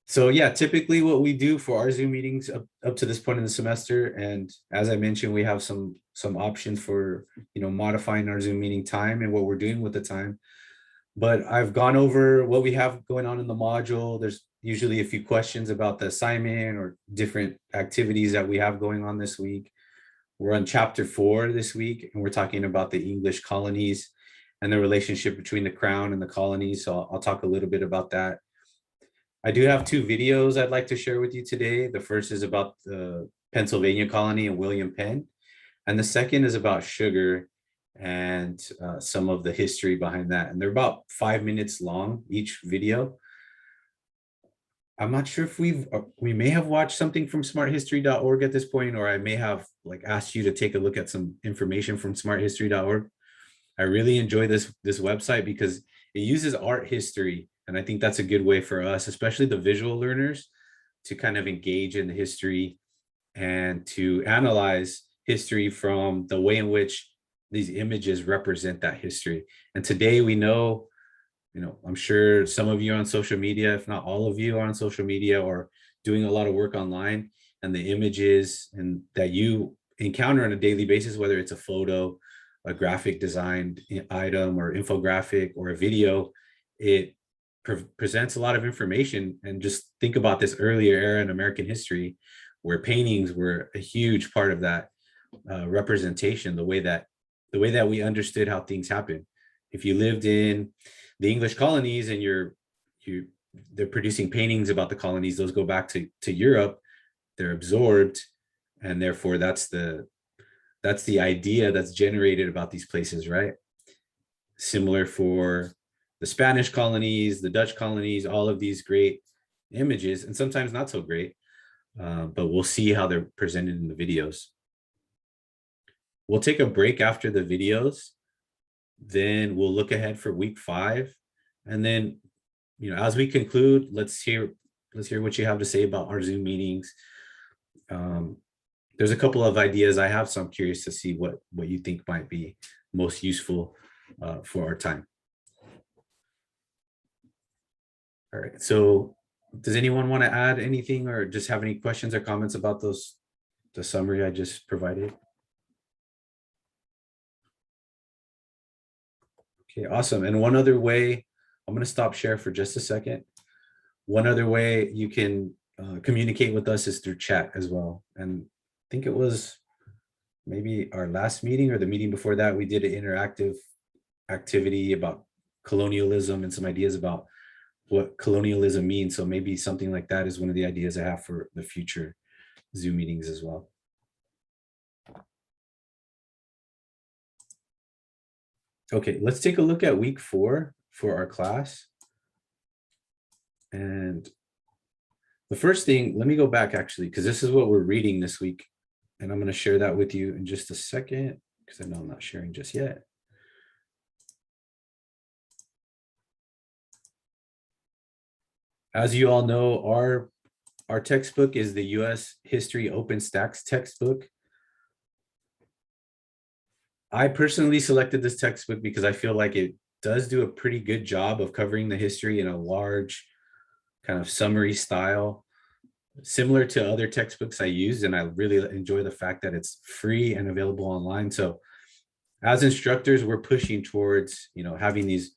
So yeah, typically what we do for our Zoom meetings up to this point in the semester, and as I mentioned, we have some options for modifying our Zoom meeting time and what we're doing with the time. But I've gone over what we have going on in the module. There's usually a few questions about the assignment or different activities that we have going on this week. We're on chapter 4 this week, and we're talking about the English colonies and the relationship between the crown and the colonies. So I'll talk a little bit about that. I do have 2 videos I'd like to share with you today. The first is about the Pennsylvania colony and William Penn, and the second is about sugar and some of the history behind that. And they're about 5 minutes long, each video. I'm not sure if we may have watched something from smarthistory.org at this point, or I may have asked you to take a look at some information from smarthistory.org. I really enjoy this website because it uses art history. And I think that's a good way for us, especially the visual learners, to kind of engage in the history and to analyze history from the way in which these images represent that history. And today we know, I'm sure some of you are on social media, if not all of you are on social media or doing a lot of work online, and the images and that you encounter on a daily basis, whether it's a photo, a graphic designed item or infographic or a video, it presents a lot of information. And just think about this earlier era in American history where paintings were a huge part of that representation, the way that we understood how things happen. If you lived in the English colonies and they're producing paintings about the colonies, those go back to Europe, they're absorbed, and therefore that's the idea that's generated about these places, right? Similar for the Spanish colonies, the Dutch colonies, all of these great images, and sometimes not so great, but we'll see how they're presented in the videos. We'll take a break after the videos, then we'll look ahead for week 5, and then, as we conclude, let's hear what you have to say about our Zoom meetings. There's a couple of ideas I have, so I'm curious to see what you think might be most useful for our time. All right, so does anyone want to add anything or just have any questions or comments about the summary I just provided? Okay, awesome. And one other way, I'm going to stop share for just a second. One other way you can communicate with us is through chat as well. And I think it was maybe our last meeting or the meeting before that, we did an interactive activity about colonialism and some ideas about what colonialism means. So maybe something like that is one of the ideas I have for the future Zoom meetings as well. Okay, let's take a look at week 4 for our class. And the first thing, let me go back actually, because this is what we're reading this week. And I'm going to share that with you in just a second, because I know I'm not sharing just yet. As you all know, our textbook is the U.S. History OpenStax textbook. I personally selected this textbook because I feel like it does do a pretty good job of covering the history in a large kind of summary style, similar to other textbooks I use. And I really enjoy the fact that it's free and available online. So as instructors, we're pushing towards, having these,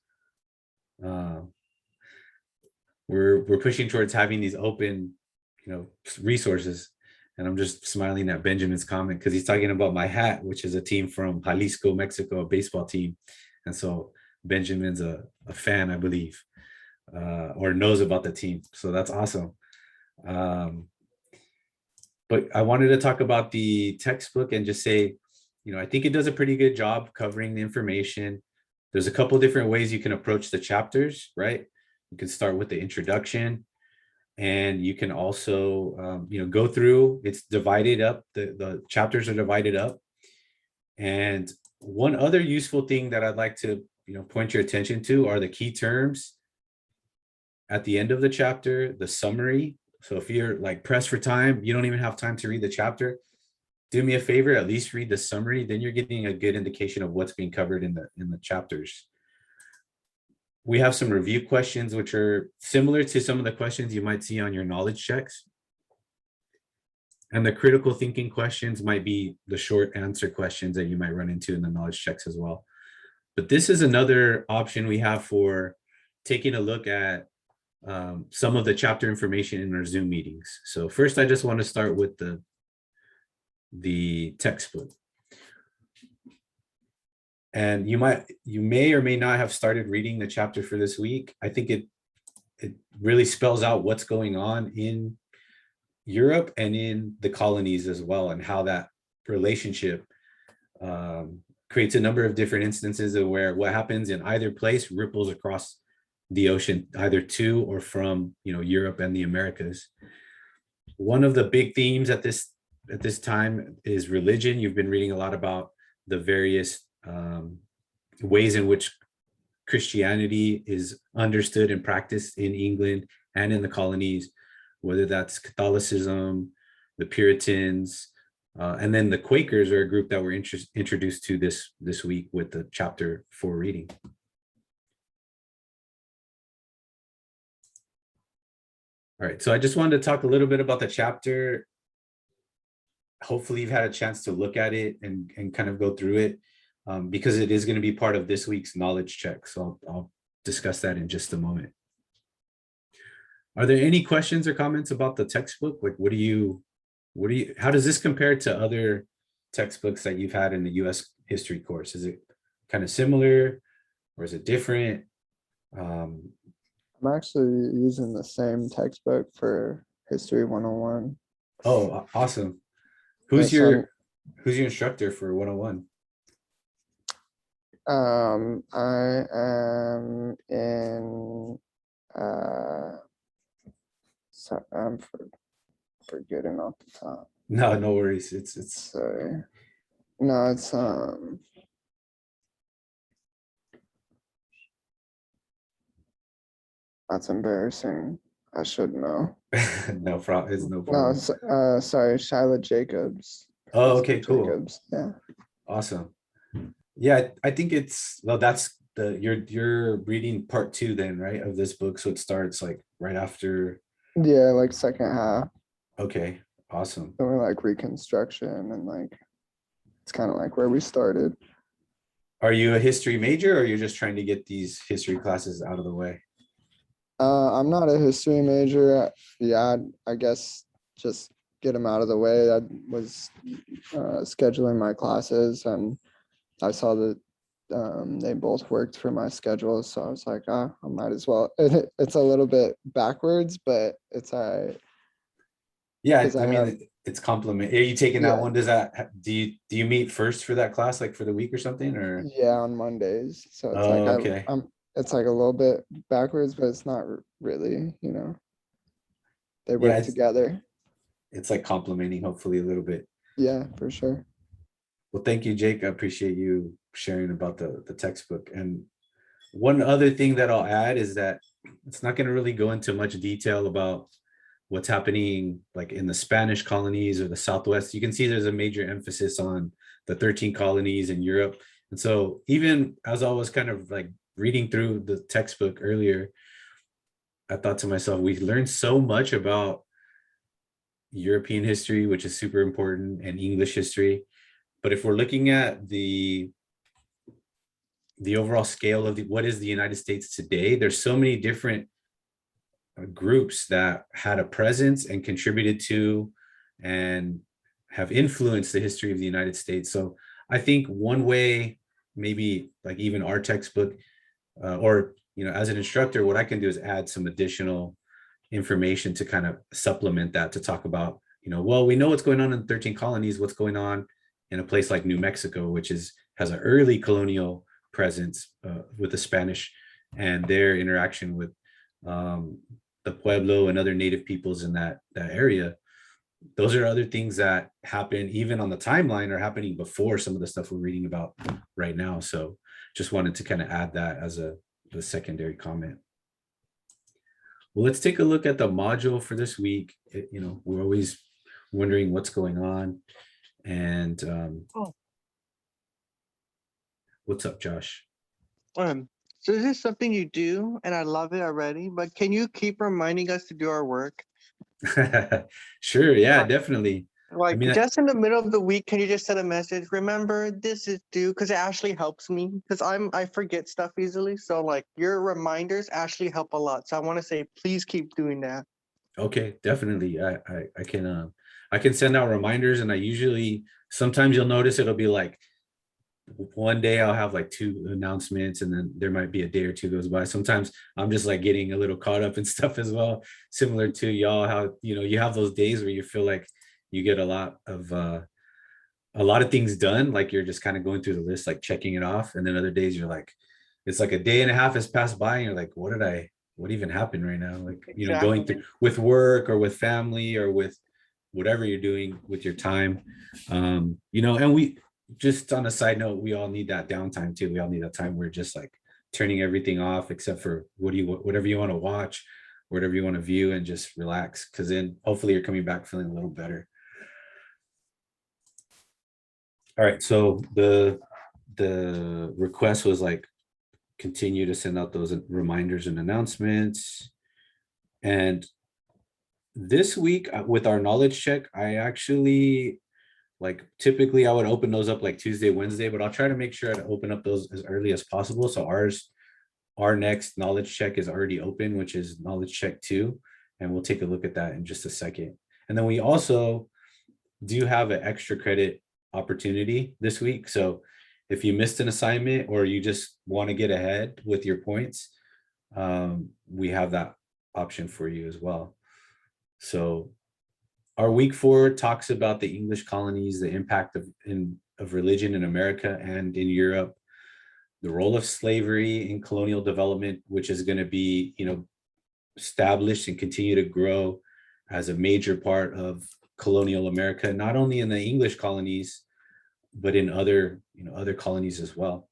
we're pushing towards having these open, resources. And I'm just smiling at Benjamin's comment because he's talking about my hat, which is a team from Jalisco, Mexico, a baseball team. And so Benjamin's a fan, I believe, or knows about the team. So that's awesome. But I wanted to talk about the textbook and just say, I think it does a pretty good job covering the information. There's a couple different ways you can approach the chapters, right? You can start with the introduction, and you can also, go through. It's divided up. The chapters are divided up. And one other useful thing that I'd like to, point your attention to are the key terms at the end of the chapter, the summary. So if you're pressed for time, you don't even have time to read the chapter, do me a favor, at least read the summary. Then you're getting a good indication of what's being covered in the chapters. We have some review questions, which are similar to some of the questions you might see on your knowledge checks. And the critical thinking questions might be the short answer questions that you might run into in the knowledge checks as well. But this is another option we have for taking a look at some of the chapter information in our Zoom meetings. So first, I just want to start with the textbook. And you may or may not have started reading the chapter for this week. I think it really spells out what's going on in Europe and in the colonies as well, and how that relationship creates a number of different instances of where what happens in either place ripples across the ocean, either to or from, Europe and the Americas. One of the big themes at this time is religion. You've been reading a lot about the various ways in which Christianity is understood and practiced in England and in the colonies, whether that's Catholicism, the Puritans, and then the Quakers are a group that we're introduced to this week with the chapter 4 reading. All right, so I just wanted to talk a little bit about the chapter. Hopefully you've had a chance to look at it and kind of go through it, because it is going to be part of this week's knowledge check. So I'll discuss that in just a moment. Are there any questions or comments about the textbook? Like, how does this compare to other textbooks that you've had in the US history course? Is it kind of similar or is it different? I'm actually using the same textbook for History 101. Oh, awesome. Who's your instructor for 101? I am in so I'm forgetting off the top. No worries. It's sorry. No, it's that's embarrassing. I should know. no problem. It's no problem. No, sorry, Shyla Jacobs. Oh, okay, cool. Jacobs. Yeah. Awesome. Yeah, I think that's you're reading part 2 then, right, of this book. So it starts like right after. Yeah, like second half. Okay, awesome. So we're like reconstruction and like it's kind of like where we started. Are you a history major or you're just trying to get these history classes out of the way? I'm not a history major. Yeah, I guess just get them out of the way. I was scheduling my classes and I saw that they both worked for my schedule. So I was like, I might as well. It's a little bit backwards, but it's all right. Yeah, I mean, it's compliment. Are you taking that one? Does that, do you meet first for that class, like for the week or something, or? Yeah, on Mondays. So it's okay. It's like a little bit backwards, but it's not really, they work together. It's like complimenting, hopefully a little bit. Yeah, for sure. Well, thank you, Jake. I appreciate you sharing about the textbook. And one other thing that I'll add is that it's not going to really go into much detail about what's happening like in the Spanish colonies or the Southwest. You can see there's a major emphasis on the 13 colonies in Europe. And so even as I was kind of like reading through the textbook earlier, I thought to myself, we learned so much about European history, which is super important, and English history. But if we're looking at the overall scale of what is the United States today, there's so many different groups that had a presence and contributed to and have influenced the history of the United States. So I think one way, maybe like even our textbook, or as an instructor, what I can do is add some additional information to kind of supplement that, to talk about, well, we know what's going on in 13 colonies, what's going on in a place like New Mexico, which has an early colonial presence with the Spanish and their interaction with the Pueblo and other native peoples in that area. Those are other things that happen even on the timeline or happening before some of the stuff we're reading about right now. So just wanted to kind of add that as a secondary comment. Well, let's take a look at the module for this week. We're always wondering what's going on. And what's up, Josh? So this is something you do, and I love it already, but can you keep reminding us to do our work? Sure, yeah, Like, definitely. I like mean, just in the middle of the week, can you just send a message? Remember, this is due, because it actually helps me because I forget stuff easily. So like your reminders actually help a lot. So I want to say, please keep doing that. okay, definitely. I can send out reminders, and I usually sometimes you'll notice it'll be like one day I'll have like two announcements, and then there might be a day or two goes by. Sometimes I'm just like getting a little caught up in stuff as well, similar to y'all, how you have those days where you feel like you get a lot of things done, like you're just kind of going through the list, like checking it off, and then other days you're like, it's like a day and a half has passed by, and you're like, what even happened right now? Like, going Exactly. through with work or with family or with whatever you're doing with your time. And we just on a side note, we all need that downtime too. We all need that time where just like turning everything off except for whatever you want to watch, whatever you want to view, and just relax. Cause then hopefully you're coming back feeling a little better. All right. So the request was like continue to send out those reminders and announcements. And this week with our knowledge check, I actually like typically I would open those up like Tuesday, Wednesday, but I'll try to make sure to open up those as early as possible. So our next knowledge check is already open, which is knowledge check 2. And we'll take a look at that in just a second. And then we also do have an extra credit opportunity this week. So if you missed an assignment or you just want to get ahead with your points, we have that option for you as well. So our week 4 talks about the English colonies, the impact of religion in America and in Europe, the role of slavery in colonial development, which is going to be, established and continue to grow as a major part of colonial America, not only in the English colonies, but in other colonies as well.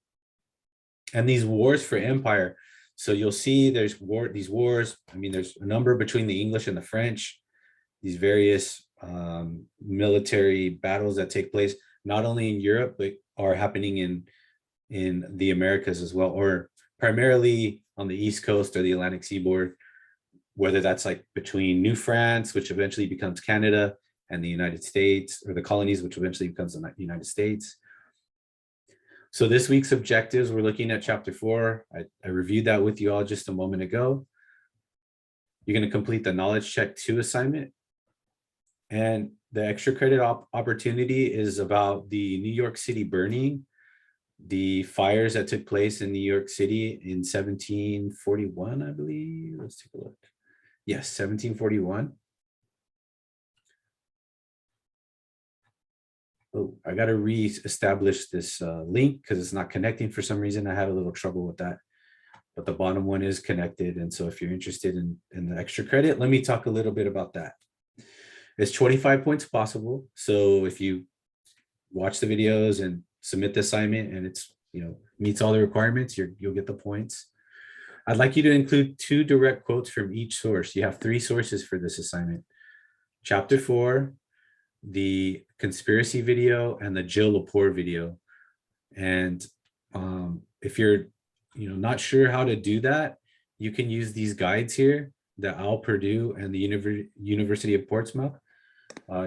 And these wars for empire. So you'll see these wars. I mean, there's a number between the English and the French, these various military battles that take place, not only in Europe, but are happening in the Americas as well, or primarily on the East Coast or the Atlantic seaboard, whether that's like between New France, which eventually becomes Canada, and the United States, or the colonies, which eventually becomes the United States. So this week's objectives, we're looking at chapter 4. I reviewed that with you all just a moment ago. You're going to complete the knowledge check 2 assignment. And the extra credit opportunity is about the New York City burning, the fires that took place in New York City in 1741, I believe. Let's take a look. Yes, 1741. Oh, I got to re-establish this link because it's not connecting for some reason. I had a little trouble with that, but the bottom one is connected. And so if you're interested in the extra credit, let me talk a little bit about that. It's 25 points possible. So if you watch the videos and submit the assignment and it's, meets all the requirements, you'll get the points. I'd like you to include 2 direct quotes from each source. You have 3 sources for this assignment. Chapter 4, the conspiracy video, and the Jill Lepore video. And if you're not sure how to do that, you can use these guides here, the Al Purdue and the University of Portsmouth.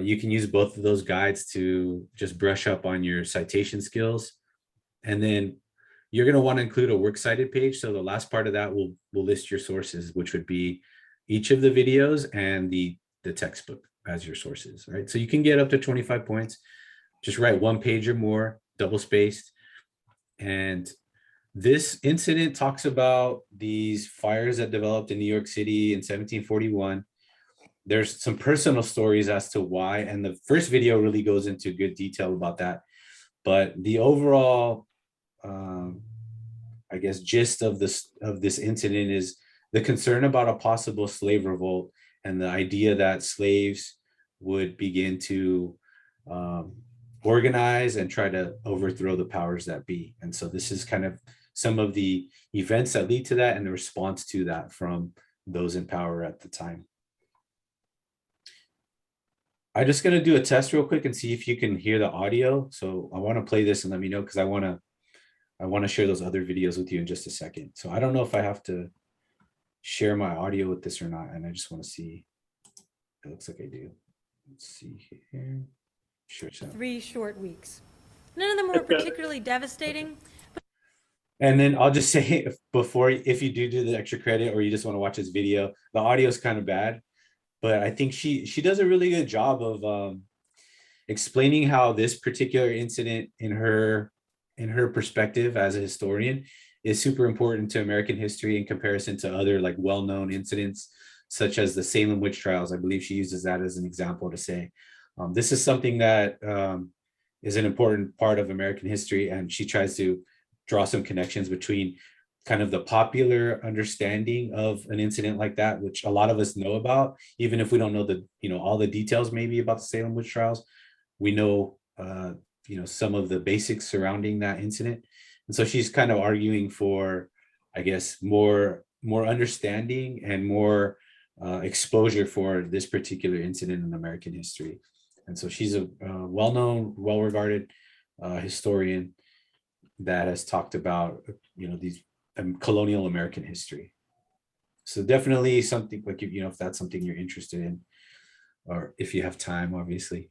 You can use both of those guides to just brush up on your citation skills. And then you're going to want to include a works cited page. So the last part of that will list your sources, which would be each of the videos and the textbook as your sources, right? So you can get up to 25 points. Just write 1 page or more, double spaced. And this incident talks about these fires that developed in New York City in 1741. There's some personal stories as to why, and the first video really goes into good detail about that. But the overall, I guess, gist of this incident is the concern about a possible slave revolt and the idea that slaves would begin to organize and try to overthrow the powers that be. And so this is kind of some of the events that lead to that and the response to that from those in power at the time. I'm just going to do a test real quick and see if you can hear the audio. So I want to play this and let me know, because I want I want to share those other videos with you in just a second. So I don't know if I have to share my audio with this or not. And I just want to see. It looks like I do. Let's see here. Sure. 3 short weeks. None of them were particularly devastating. And then I'll just say before, if you do the extra credit or you just want to watch this video, the audio is kind of bad, but I think she does a really good job of explaining how this particular incident in her perspective as a historian is super important to American history in comparison to other like well-known incidents such as the Salem witch trials. I believe she uses that as an example to say this is something that is an important part of American history, and she tries to draw some connections between kind of the popular understanding of an incident like that, which a lot of us know about, even if we don't know the, all the details maybe about the Salem witch trials. We know, some of the basics surrounding that incident. And so she's kind of arguing for, I guess, more understanding and more exposure for this particular incident in American history. And so she's a well-known, well-regarded historian that has talked about, these colonial American history. So definitely something like, if that's something you're interested in, or if you have time, obviously.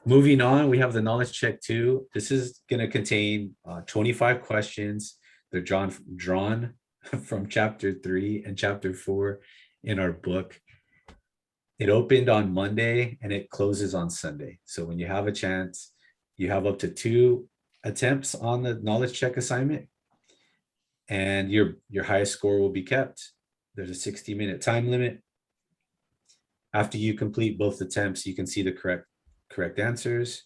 Moving on, we have the knowledge check 2. This is going to contain 25 questions. They're drawn from chapter 3 and chapter 4 in our book. It opened on Monday and it closes on Sunday. So when you have a chance, you have up to 2 attempts on the knowledge check assignment, and your highest score will be kept. There's a 60-minute time limit. After you complete both attempts, you can see the correct answers.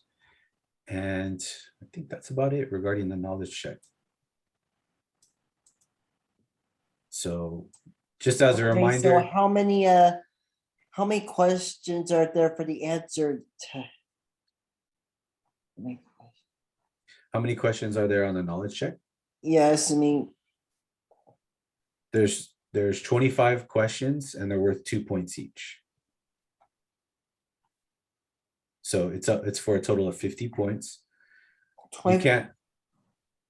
And I think that's about it regarding the knowledge check. So just as a reminder, So how many questions are there for the answer to? how many questions are there on the knowledge check? Yes, I mean, There's 25 questions and they're worth 2 points each. So it's for a total of 50 points. You 20, can't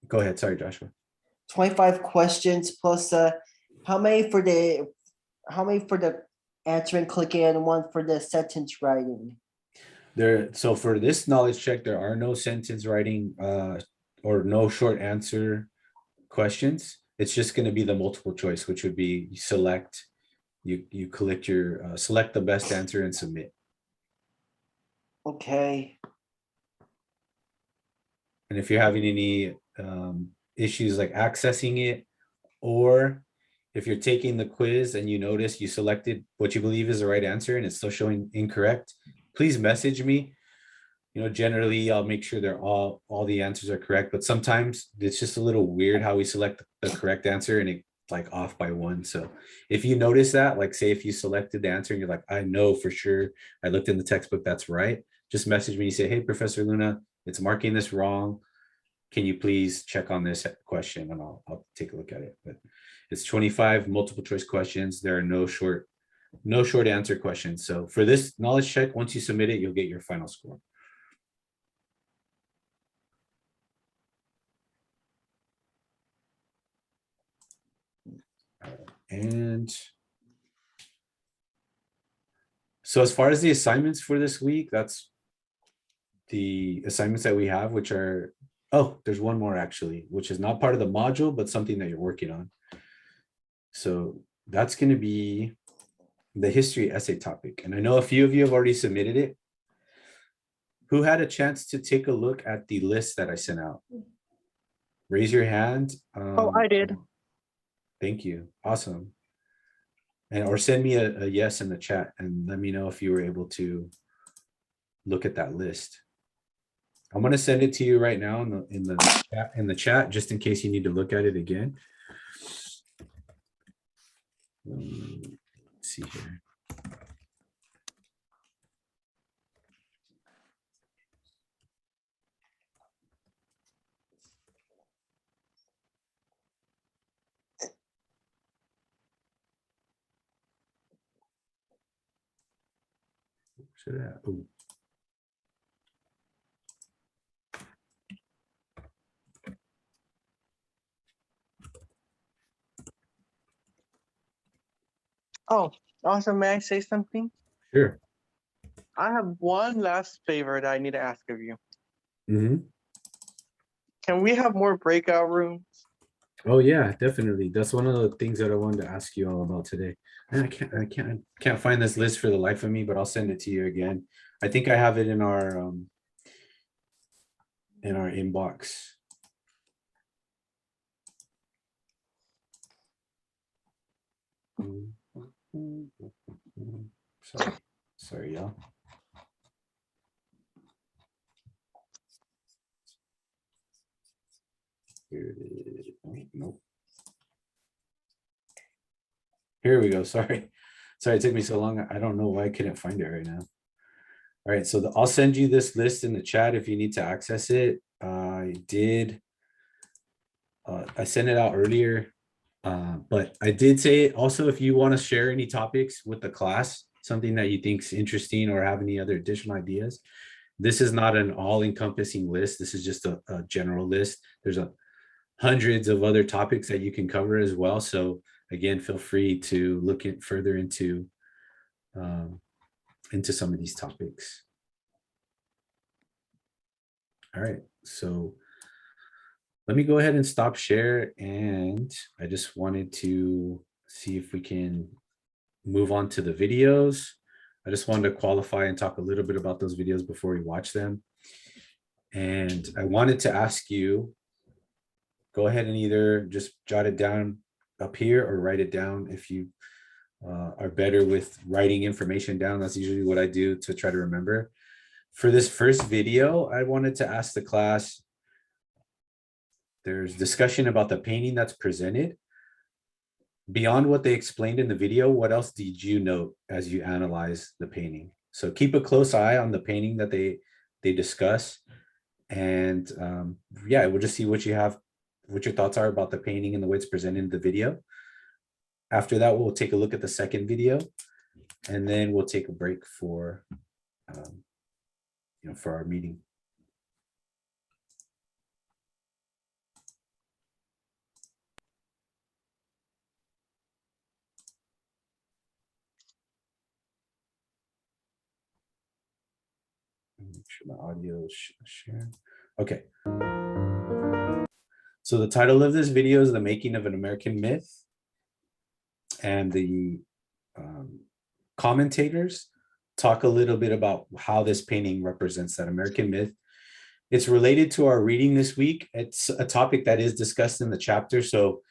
go ahead. Sorry, Joshua. 25 questions plus how many for the answering clicking and 1 for the sentence writing? So for this knowledge check, there are no sentence writing or no short answer questions. It's just going to be the multiple choice, which would be you collect your select the best answer and submit. Okay. And if you're having any issues like accessing it, or if you're taking the quiz and you notice you selected what you believe is the right answer and it's still showing incorrect, please message me. Generally I'll make sure they're all the answers are correct, but sometimes it's just a little weird how we select the correct answer and it's like off by 1. So if you notice that, like say if you selected the answer and you're like, I know for sure I looked in the textbook, that's right, just message me and say, hey, Professor Luna, it's marking this wrong. Can you please check on this question? And I'll take a look at it. But it's 25 multiple choice questions. There are no short answer questions. So for this knowledge check, once you submit it, you'll get your final score. And so as far as the assignments for this week, that's the assignments that we have, which are, there's one more actually, which is not part of the module, but something that you're working on. So that's going to be the history essay topic. And I know a few of you have already submitted it. Who had a chance to take a look at the list that I sent out? Raise your hand. Oh, I did. Thank you. Awesome. Or send me a yes in the chat and let me know if you were able to look at that list. I'm going to send it to you right now in the chat, just in case you need to look at it again. Let's see here. Oh, awesome. May I say something? Sure. I have one last favor that I need to ask of you. Hmm. Can we have more breakout rooms? Oh yeah, definitely. That's one of the things that I wanted to ask you all about today. And I can't find this list for the life of me, but I'll send it to you again. I think I have it in our inbox. Sorry, y'all. Here it is. Oh, nope. Here we go. Sorry. Sorry, it took me so long. I don't know why I couldn't find it right now. All right, so I'll send you this list in the chat if you need to access it. I did. I sent it out earlier, but I did say also if you want to share any topics with the class, something that you think's interesting or have any other additional ideas. This is not an all-encompassing list. This is just a general list. There's hundreds of other topics that you can cover as well. So again, feel free to look further into some of these topics. All right, so let me go ahead and stop share. And I just wanted to see if we can move on to the videos. I just wanted to qualify and talk a little bit about those videos before we watch them. And I wanted to ask you, go ahead and either just jot it down up here or write it down if you are better with writing information down. That's usually what I do to try to remember. For this first video, I wanted to ask the class, there's discussion about the painting that's presented. Beyond what they explained in the video, what else did you note as you analyze the painting? So keep a close eye on the painting that they discuss. And yeah, we'll just see what you have, what your thoughts are about the painting and the way it's presented in the video. After that, we'll take a look at the second video, and then we'll take a break for, for our meeting. Make sure my audio is shared. Okay. So the title of this video is The Making of an American Myth. And the commentators talk a little bit about how this painting represents that American myth. It's related to our reading this week. It's a topic that is discussed in the chapter. So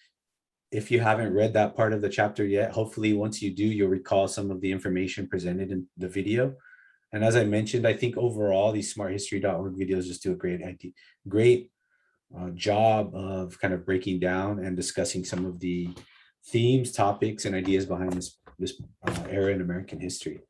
if you haven't read that part of the chapter yet, hopefully once you do, you'll recall some of the information presented in the video. And as I mentioned, I think overall, these smarthistory.org videos just do a great job of kind of breaking down and discussing some of the themes, topics, and ideas behind this era in American history.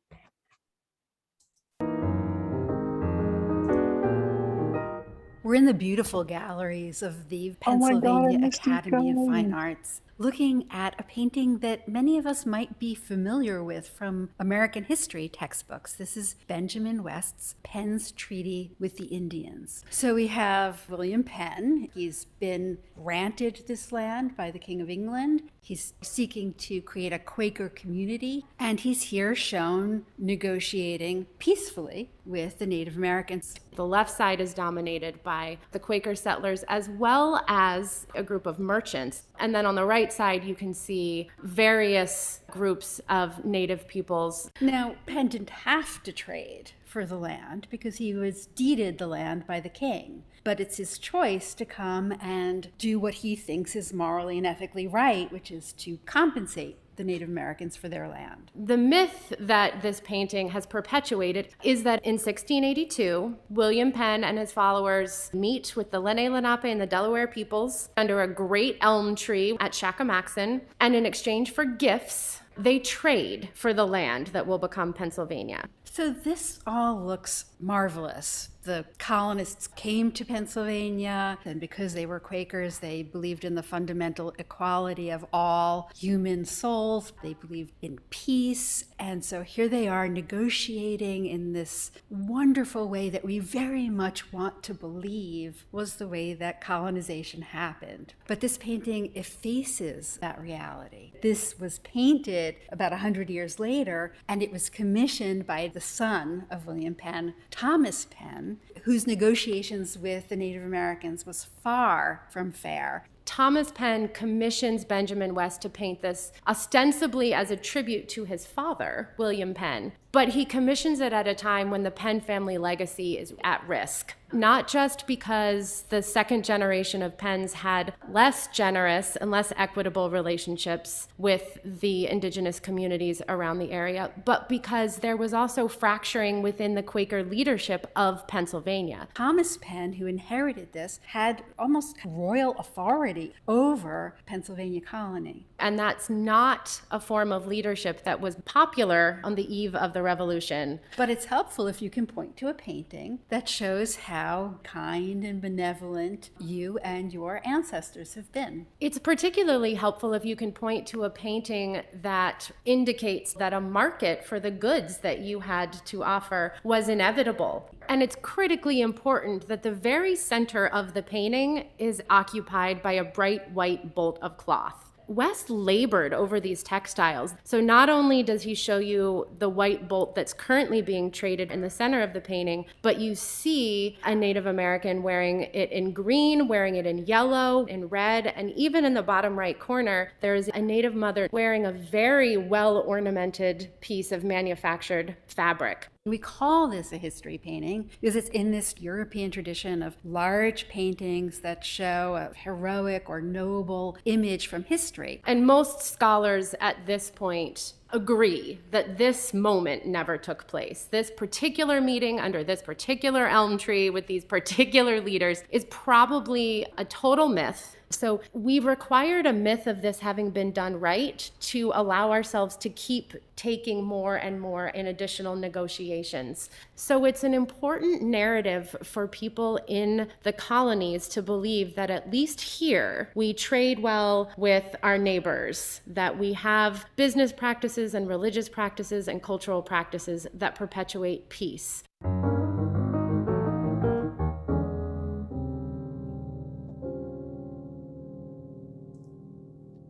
We're in the beautiful galleries of the Oh my God, I Pennsylvania missed you Academy of Fine guys. Arts, looking at a painting that many of us might be familiar with from American history textbooks. This is Benjamin West's Penn's Treaty with the Indians. So we have William Penn. He's been granted this land by the King of England. He's seeking to create a Quaker community, and he's here shown negotiating peacefully with the Native Americans. The left side is dominated by the Quaker settlers as well as a group of merchants. And then on the right side, you can see various groups of Native peoples. Now, Penn didn't have to trade for the land because he was deeded the land by the king. But it's his choice to come and do what he thinks is morally and ethically right, which is to compensate the Native Americans for their land. The myth that this painting has perpetuated is that in 1682, William Penn and his followers meet with the Lenni Lenape and the Delaware peoples under a great elm tree at Shakamaxon, and in exchange for gifts, they trade for the land that will become Pennsylvania. So this all looks marvelous. The colonists came to Pennsylvania, and because they were Quakers, they believed in the fundamental equality of all human souls. They believed in peace. And so here they are negotiating in this wonderful way that we very much want to believe was the way that colonization happened. But this painting effaces that reality. This was painted about 100 years later, and it was commissioned by the son of William Penn, Thomas Penn, whose negotiations with the Native Americans was far from fair. Thomas Penn commissions Benjamin West to paint this ostensibly as a tribute to his father, William Penn, but he commissions it at a time when the Penn family legacy is at risk. Not just because the second generation of Penns had less generous and less equitable relationships with the indigenous communities around the area, but because there was also fracturing within the Quaker leadership of Pennsylvania. Thomas Penn, who inherited this, had almost royal authority over Pennsylvania colony. And that's not a form of leadership that was popular on the eve of the Revolution. But it's helpful if you can point to a painting that shows how kind and benevolent you and your ancestors have been. It's particularly helpful if you can point to a painting that indicates that a market for the goods that you had to offer was inevitable. And it's critically important that the very center of the painting is occupied by a bright white bolt of cloth. West labored over these textiles. So not only does he show you the white bolt that's currently being traded in the center of the painting, but you see a Native American wearing it in green, wearing it in yellow, in red, and even in the bottom right corner, there's a Native mother wearing a very well ornamented piece of manufactured fabric. We call this a history painting because it's in this European tradition of large paintings that show a heroic or noble image from history. And most scholars at this point agree that this moment never took place. This particular meeting under this particular elm tree with these particular leaders is probably a total myth. So we required a myth of this having been done right to allow ourselves to keep taking more and more in additional negotiations. So it's an important narrative for people in the colonies to believe that at least here we trade well with our neighbors, that we have business practices and religious practices and cultural practices that perpetuate peace.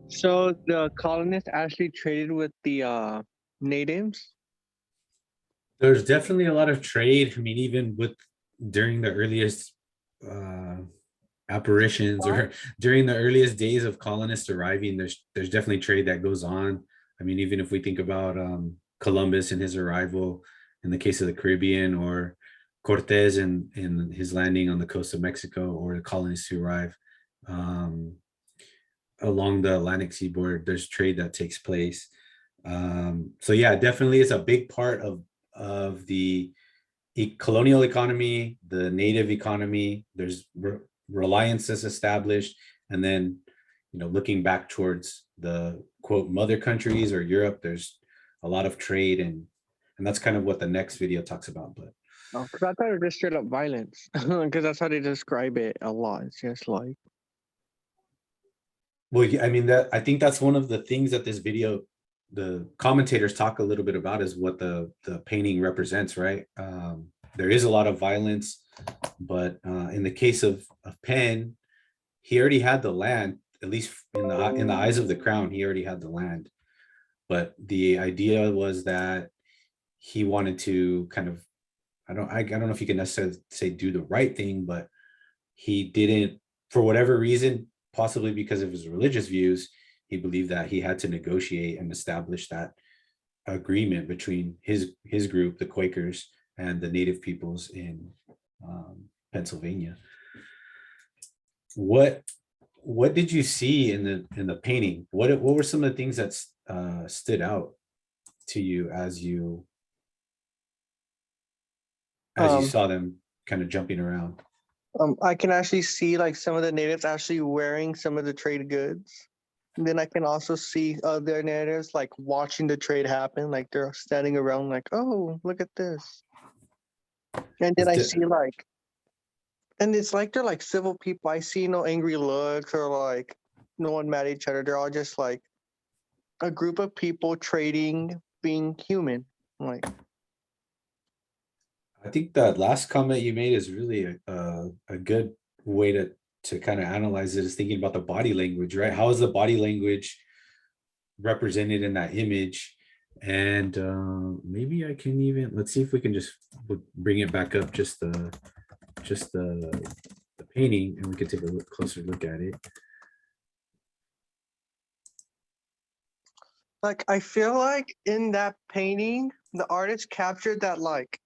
So the colonists actually traded with the natives? There's definitely a lot of trade. I mean, even with during the earliest apparitions or during the earliest days of colonists arriving, there's definitely trade that goes on. I mean, even if we think about Columbus and his arrival in the case of the Caribbean, or Cortez and his landing on the coast of Mexico, or the colonists who arrive along the Atlantic seaboard, there's trade that takes place. So yeah, definitely it's a big part of the colonial economy, the native economy. There's reliance is established, and then looking back towards the quote mother countries or Europe, there's a lot of trade, and that's kind of what the next video talks about. But because I thought it was just straight up violence, because that's how they describe it a lot. It's just like, well, I mean, I think that's one of the things that this video, the commentators talk a little bit about, is what the painting represents, right? There is a lot of violence, but in the case of Penn, he already had the land, at least in the eyes of the crown, he already had the land. But the idea was that he wanted to kind of, I don't know if you can necessarily say do the right thing, but he didn't, for whatever reason, possibly because of his religious views, he believed that he had to negotiate and establish that agreement between his group, the Quakers, and the native peoples in Pennsylvania. What did you see in the painting? What were some of the things that stood out to you as you saw them kind of jumping around? I can actually see like some of the natives actually wearing some of the trade goods. And then I can also see other natives like watching the trade happen, like they're standing around like, oh, look at this. And then It's I di- see like, and it's like they're like civil people. I see no angry looks or like no one mad at each other. They're all just like a group of people trading, being human. Like, I think that last comment you made is really a good way to kind of analyze it, is thinking about the body language, right? How is the body language represented in that image? And maybe I can even, let's see if we can just bring it back up, just the painting, and we can take a closer look at it. like I feel like in that painting, the artist captured that like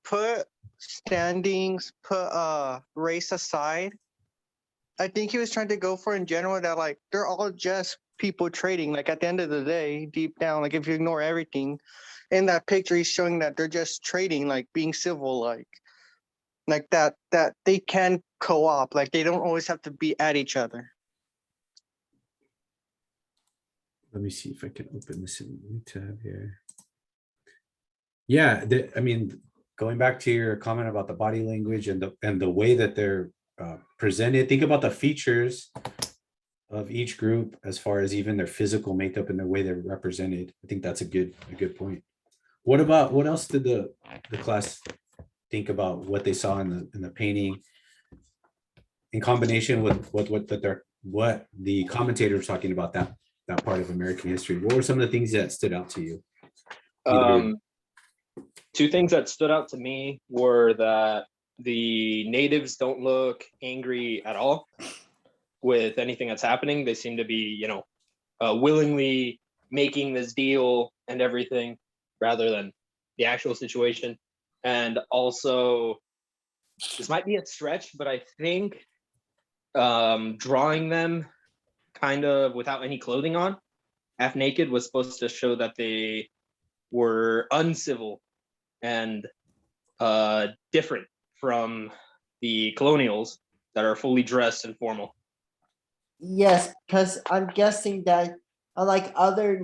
put standings, put race aside. I think he was trying to go for in general that like they're all just people trading. Like at the end of the day, deep down, like if you ignore everything, in that picture he's showing that they're just trading, like being civil, like that they can co-op, like they don't always have to be at each other. Let me see if I can open this in a new tab here. Yeah, I mean, going back to your comment about the body language and the way that they're presented, think about the features of each group as far as even their physical makeup and the way they're represented. I think that's a good point. What else did the class think about what they saw in the painting in combination with what the commentator was talking about, that part of American history? What were some of the things that stood out to you? Two things that stood out to me were that the natives don't look angry at all with anything that's happening. They seem to be, willingly making this deal and everything rather than the actual situation. And also, this might be a stretch, but I think drawing them kind of without any clothing on, half naked, was supposed to show that they were uncivil and different from the colonials that are fully dressed and formal. Yes, because I'm guessing that unlike other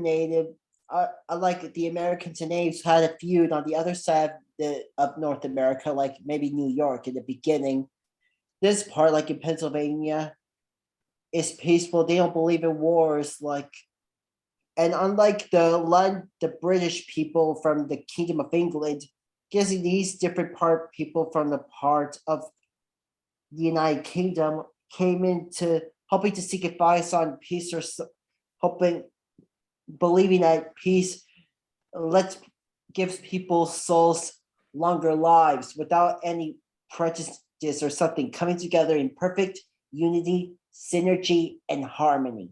unlike the Americans and natives had a feud on the other side of North America, like maybe New York in the beginning. This part, like in Pennsylvania, is peaceful. They don't believe in wars, and unlike the British people from the Kingdom of England, guessing these different people from the part of the United Kingdom came into hoping to seek advice on peace, or believing that peace gives people's souls longer lives without any prejudice or something, coming together in perfect unity, synergy, and harmony.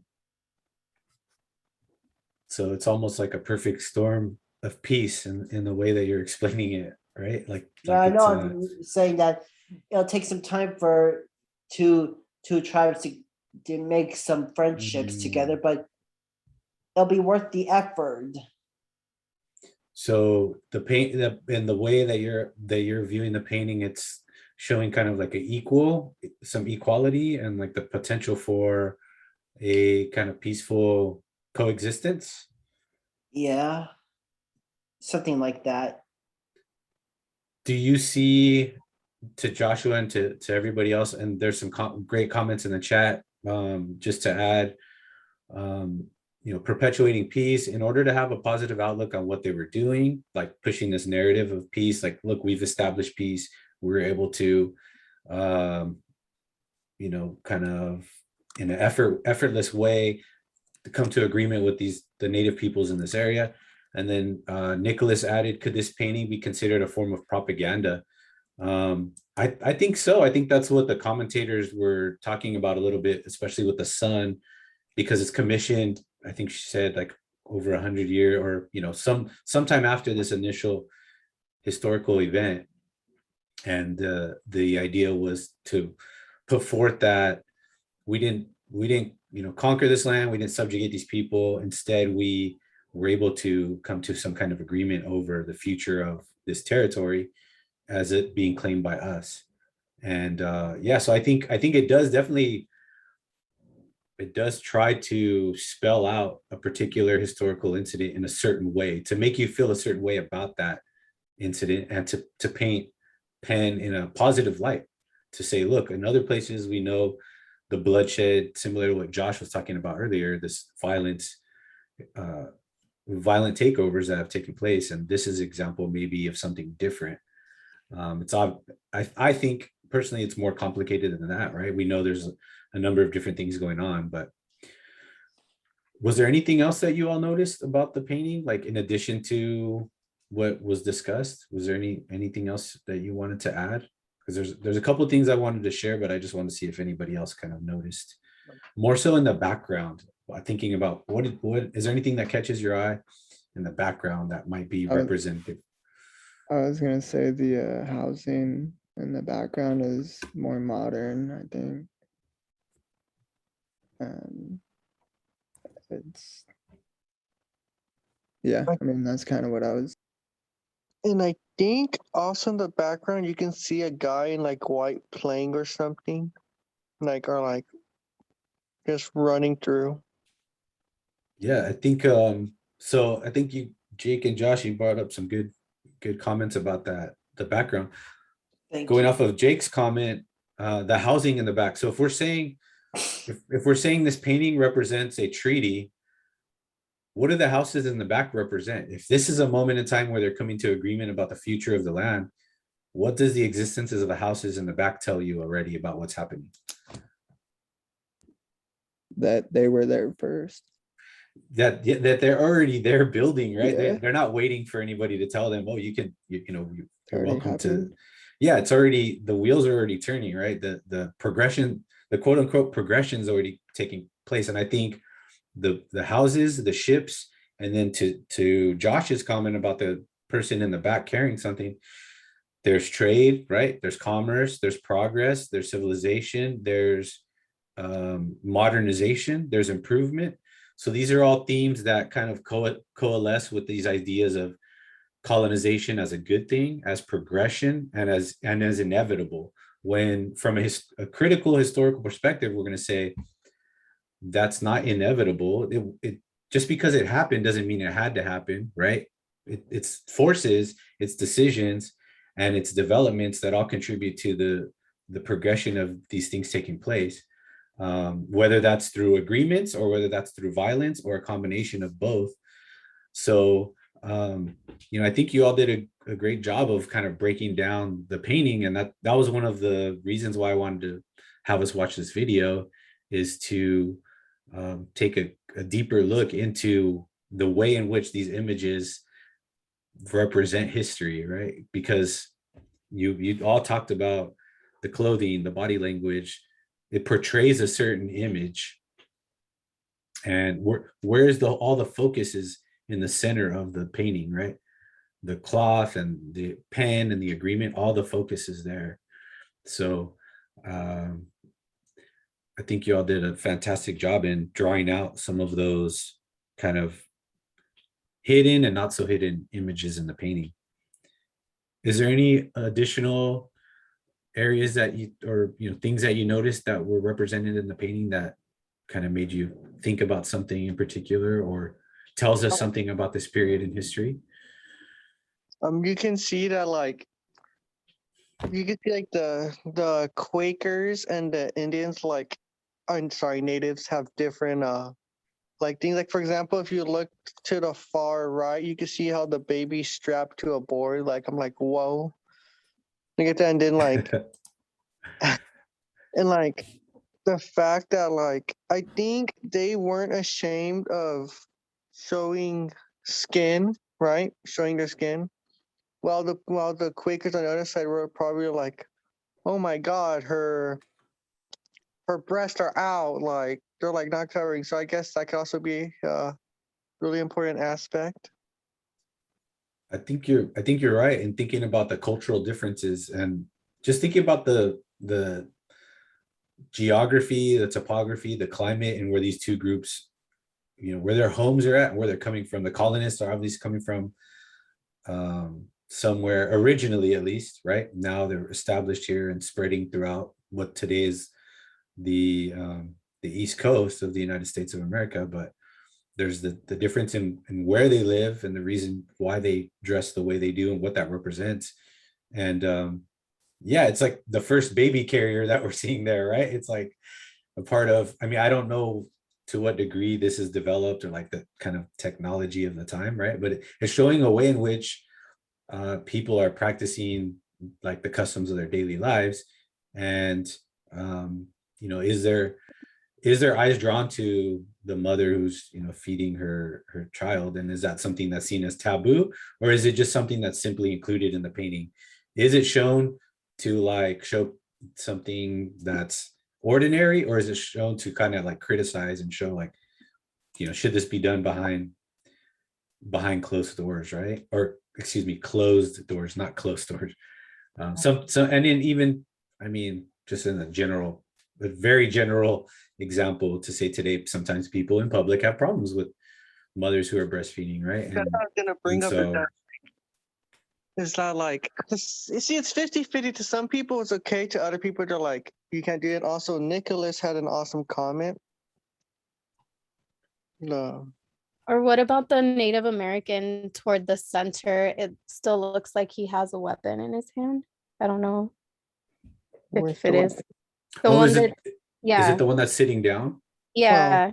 So it's almost like a perfect storm of peace in the way that you're explaining it, right? Yeah, I know. I'm saying that it'll take some time for two tribes to make some friendships together, but it'll be worth the effort. So the paint and the way that you're viewing the painting, it's showing kind of like some equality and like the potential for a kind of peaceful coexistence. Yeah, something like that. Do you see, to Joshua and to everybody else, and there's some great comments in the chat, just to add, perpetuating peace in order to have a positive outlook on what they were doing, like pushing this narrative of peace, like, look, we've established peace, we're able to kind of in an effortless way to come to agreement with the native peoples in this area. And then Nicholas added, could this painting be considered a form of propaganda? I think so. I think that's what the commentators were talking about a little bit, especially with the sun, because it's commissioned, I think she said, like over 100 years, or sometime after this initial historical event. And the idea was to put forth that we didn't conquer this land, we didn't subjugate these people. Instead, we were able to come to some kind of agreement over the future of this territory as it being claimed by us. And so I think it does try to spell out a particular historical incident in a certain way to make you feel a certain way about that incident and to paint Penn in a positive light, to say, look, in other places we know the bloodshed, similar to what Josh was talking about earlier, this violent takeovers that have taken place, and this is example maybe of something different. I think personally it's more complicated than that, right? We know there's a number of different things going on, but was there anything else that you all noticed about the painting, like in addition to what was discussed? Was there anything else that you wanted to add? Because there's a couple of things I wanted to share, but I just wanted to see if anybody else kind of noticed more so in the background. Thinking about what is there anything that catches your eye in the background that might be representative? I was gonna say the housing in the background is more modern, I think. It's yeah, I mean that's kind of what I was. And I think also in the background you can see a guy in like white playing or something, or just running through. Yeah, I think so I think you, Jake and Josh, you brought up some good comments about that, the background. Going off of Jake's comment, the housing in the back. So if we're saying this painting represents a treaty, what do the houses in the back represent? If this is a moment in time where they're coming to agreement about the future of the land, what does the existences of the houses in the back tell you already about what's happening? That they were there first. That they're already there building, right? Yeah. They're not waiting for anybody to tell them, oh, you're welcome happened. to. Yeah, it's already, the wheels are already turning, right? The progression, the quote unquote progression is already taking place. And I think the houses, the ships, and then to Josh's comment about the person in the back carrying something, there's trade, right? There's commerce, there's progress, there's civilization, there's modernization, there's improvement. So these are all themes that kind of coalesce with these ideas of colonization as a good thing, as progression, and as inevitable. When from a critical historical perspective, we're going to say that's not inevitable. It just because it happened doesn't mean it had to happen, right? It's forces, it's decisions, and it's developments that all contribute to the progression of these things taking place. Whether that's through agreements or whether that's through violence or a combination of both. So, I think you all did a great job of kind of breaking down the painting. And that was one of the reasons why I wanted to have us watch this video, is to take a deeper look into the way in which these images represent history, right? Because you all talked about the clothing, the body language. It portrays a certain image, and where's all the focus is in the center of the painting, right? The cloth and the pen and the agreement, all the focus is there. So I think you all did a fantastic job in drawing out some of those kind of hidden and not so hidden images in the painting. Is there any additional areas that things that you noticed that were represented in the painting that kind of made you think about something in particular, or tells us something about this period in history? You can see that the Quakers and the Indians, natives, have different things. Like, for example, if you look to the far right, you can see how the baby's strapped to a board. I'm like, whoa. Look at that. And then and the fact that I think they weren't ashamed of showing skin, right? Showing their skin. While the Quakers on the other side were probably like, oh my God, her breasts are out. They're not covering. So I guess that could also be a really important aspect. I think you're right in thinking about the cultural differences, and just thinking about the geography, the topography, the climate, and where these two groups, where their homes are at and where they're coming from. The colonists are obviously coming from somewhere originally, at least, right? Now they're established here and spreading throughout what today is the East Coast of the United States of America. But there's the difference in where they live and the reason why they dress the way they do and what that represents. And yeah, it's like the first baby carrier that we're seeing there, right? It's like a part of, I mean, I don't know to what degree this is developed or like the kind of technology of the time, right? But it's showing a way in which people are practicing like the customs of their daily lives. And you know, is their eyes drawn to the mother who's, you know, feeding her child, and is that something that's seen as taboo, or is it just something that's simply included in the painting? Is it shown to like show something that's ordinary, or is it shown to kind of like criticize and show like, you know, should this be done behind closed doors, right? Or excuse me, closed doors, not closed doors. Some and then even, I mean, just in a very general example to say today, sometimes people in public have problems with mothers who are breastfeeding, right? That's what I was gonna bring up. So It's not like, you see, it's 50-50. To some people, it's okay. To other people, they're like, you can't do it. Also, Nicholas had an awesome comment. No. Or what about the Native American toward the center? It still looks like he has a weapon in his hand. I don't know if it is the one is that, it yeah, the one that's sitting down? yeah.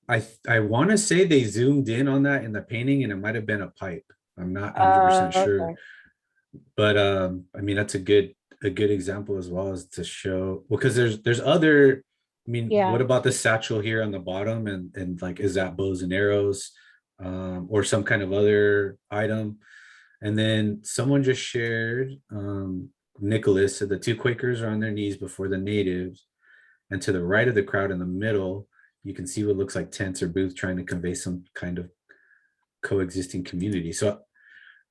I want to say they zoomed in on that in the painting, and it might have been a pipe. I'm not 100% sure. Okay. But I mean, that's a good example as well, as to show, well, because there's other, I mean, Yeah. what about the satchel here on the bottom, and like, is that bows and arrows, or some kind of other item? And then someone just shared, Nicholas said the two Quakers are on their knees before the natives, and to the right of the crowd in the middle, you can see what looks like tents or booths trying to convey some kind of coexisting community. So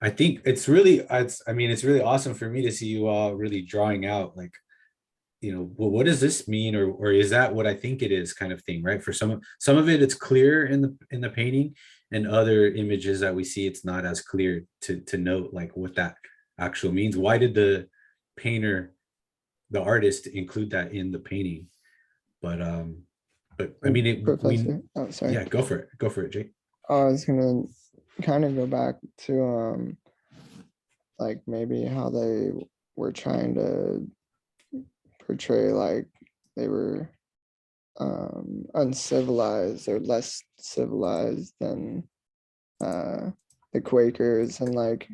I think it's really, I mean, it's really awesome for me to see you all really drawing out, like, you know, well, what does this mean, or is that what I think it is, kind of thing, right? For some of it, it's clear in the painting, and other images that we see, it's not as clear to note like what that actual means. Why did the painter, the artist, include that in the painting? But I mean, Professor, oh, sorry. Yeah, go for it, Jake. I was gonna kind of go back to like maybe how they were trying to portray like they were uncivilized or less civilized than the Quakers. And like,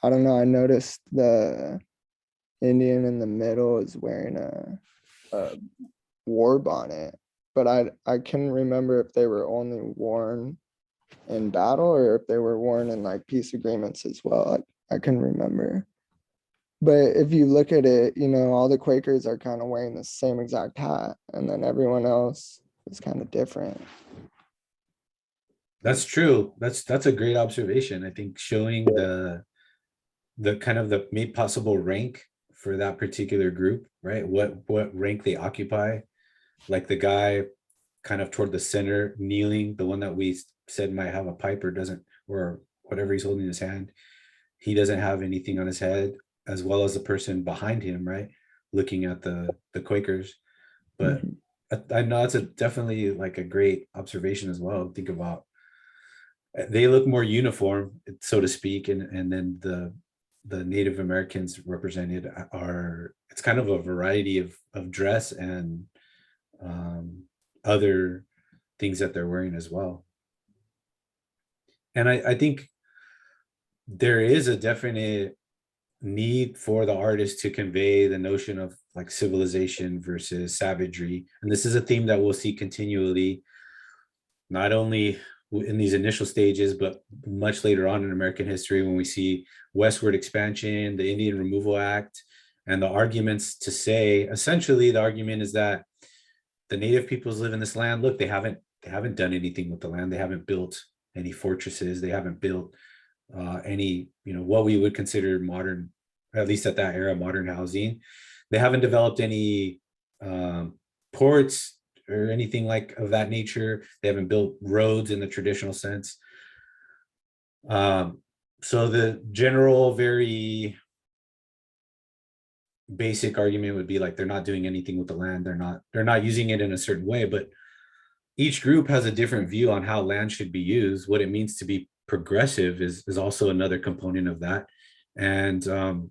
I don't know, I noticed the Indian in the middle is wearing a war bonnet, but I can remember if they were only worn in battle or if they were worn in like peace agreements as well. I can remember. But if you look at it, you know, all the Quakers are kind of wearing the same exact hat, and then everyone else is kind of different. That's true. That's a great observation. I think showing the kind of the made possible rank for that particular group, right? What rank they occupy. Like the guy kind of toward the center, kneeling, the one that we said might have a pipe or doesn't, or whatever he's holding in his hand, he doesn't have anything on his head, as well as the person behind him, right, looking at the Quakers. But I know that's definitely like a great observation as well. Think about, they look more uniform, so to speak, and then the Native Americans represented are, it's kind of a variety of dress and other things that they're wearing as well. And I think there is a definite need for the artist to convey the notion of like civilization versus savagery. And this is a theme that we'll see continually, not only in these initial stages, but much later on in American history, when we see westward expansion, the Indian Removal Act, and the arguments to say, essentially the argument is that the native peoples live in this land. Look, they haven't done anything with the land. They haven't built any fortresses. They haven't built any, you know, what we would consider modern, at least at that era, modern housing. They haven't developed any ports or anything like of that nature. They haven't built roads in the traditional sense. So the general, very basic argument would be like, they're not doing anything with the land. They're not using it in a certain way. But each group has a different view on how land should be used. What it means to be progressive is also another component of that. And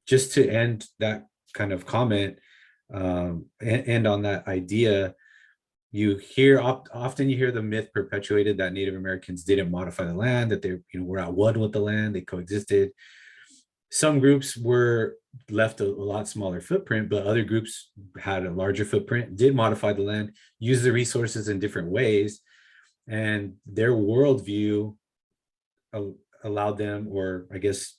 just to end that kind of comment, and on that idea, you hear often you hear the myth perpetuated that Native Americans didn't modify the land, that they were at one with the land, they coexisted. Some groups were left a lot smaller footprint, but other groups had a larger footprint, did modify the land, use the resources in different ways, and their worldview allowed them, or I guess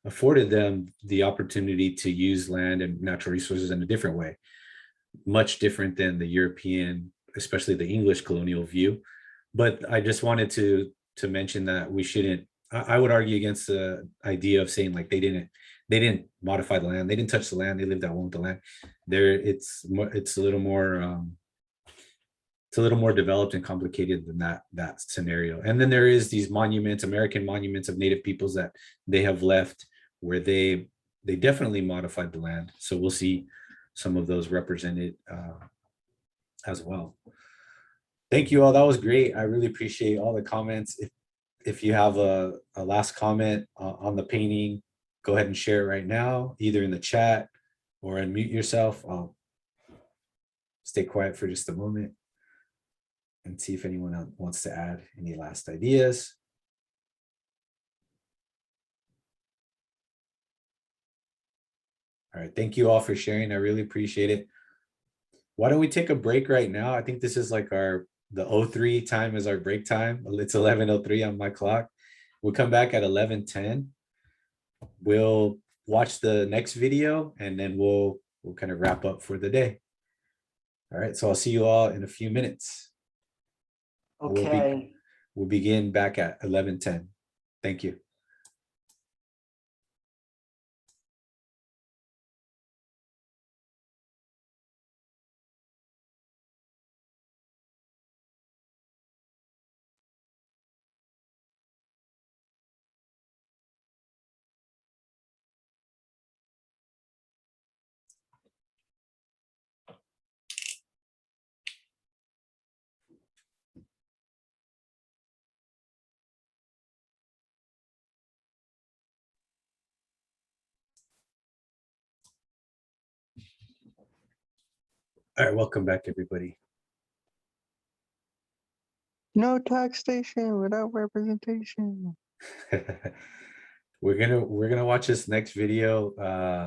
afforded them, the opportunity to use land and natural resources in a different way, much different than the European, especially the English colonial view. But I just wanted to mention that we shouldn't, I would argue against the idea of saying like they didn't modify the land, they didn't touch the land, they lived at one with the land. It's a little more developed and complicated than that scenario. And then there is these monuments, American monuments of Native peoples that they have left, where they definitely modified the land. So we'll see some of those represented as well. Thank you all. That was great. I really appreciate all the comments. If you have a last comment on the painting, go ahead and share it right now, either in the chat or unmute yourself. I'll stay quiet for just a moment and see if anyone else wants to add any last ideas. All right, thank you all for sharing. I really appreciate it. Why don't we take a break right now? I think this is like the 03 time is our break time. It's 11:03 on my clock. We'll come back at 11:10. We'll watch the next video and then we'll kind of wrap up for the day. All right, so I'll see you all in a few minutes. Okay. We'll begin back at 11:10. Thank you. All right, welcome back, everybody. No taxation without representation. We're gonna watch this next video.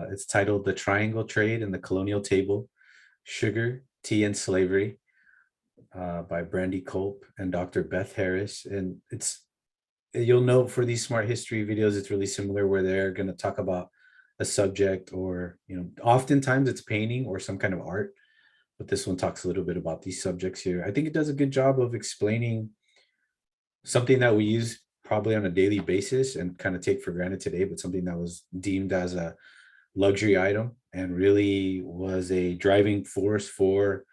It's titled "The Triangle Trade and the Colonial Table: Sugar, Tea, and Slavery," by Brandy Culp and Dr. Beth Harris. And you'll note for these smart history videos, it's really similar, where they're gonna talk about a subject, or oftentimes it's painting or some kind of art. But this one talks a little bit about these subjects here. I think it does a good job of explaining something that we use probably on a daily basis and kind of take for granted today, but something that was deemed as a luxury item and really was a driving force for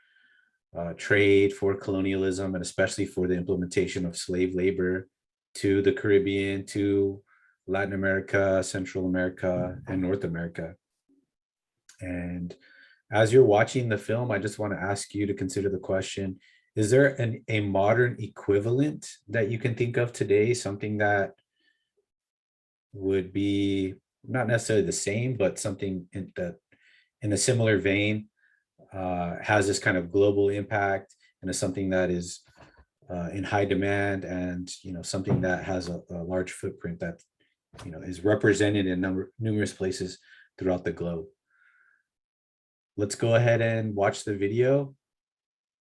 trade, for colonialism, and especially for the implementation of slave labor to the Caribbean, to Latin America, Central America, and North America. And as you're watching the film, I just want to ask you to consider the question: is there a modern equivalent that you can think of today, something that would be not necessarily the same, but something in a similar vein, has this kind of global impact, and is something that is in high demand, and something that has a large footprint that is represented in numerous places throughout the globe? Let's go ahead and watch the video.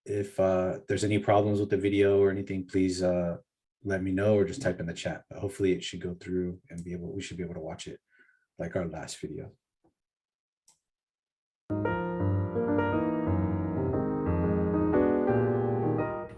If there's any problems with the video or anything, please let me know, or just type in the chat. But hopefully it should go through and we should be able to watch it like our last video.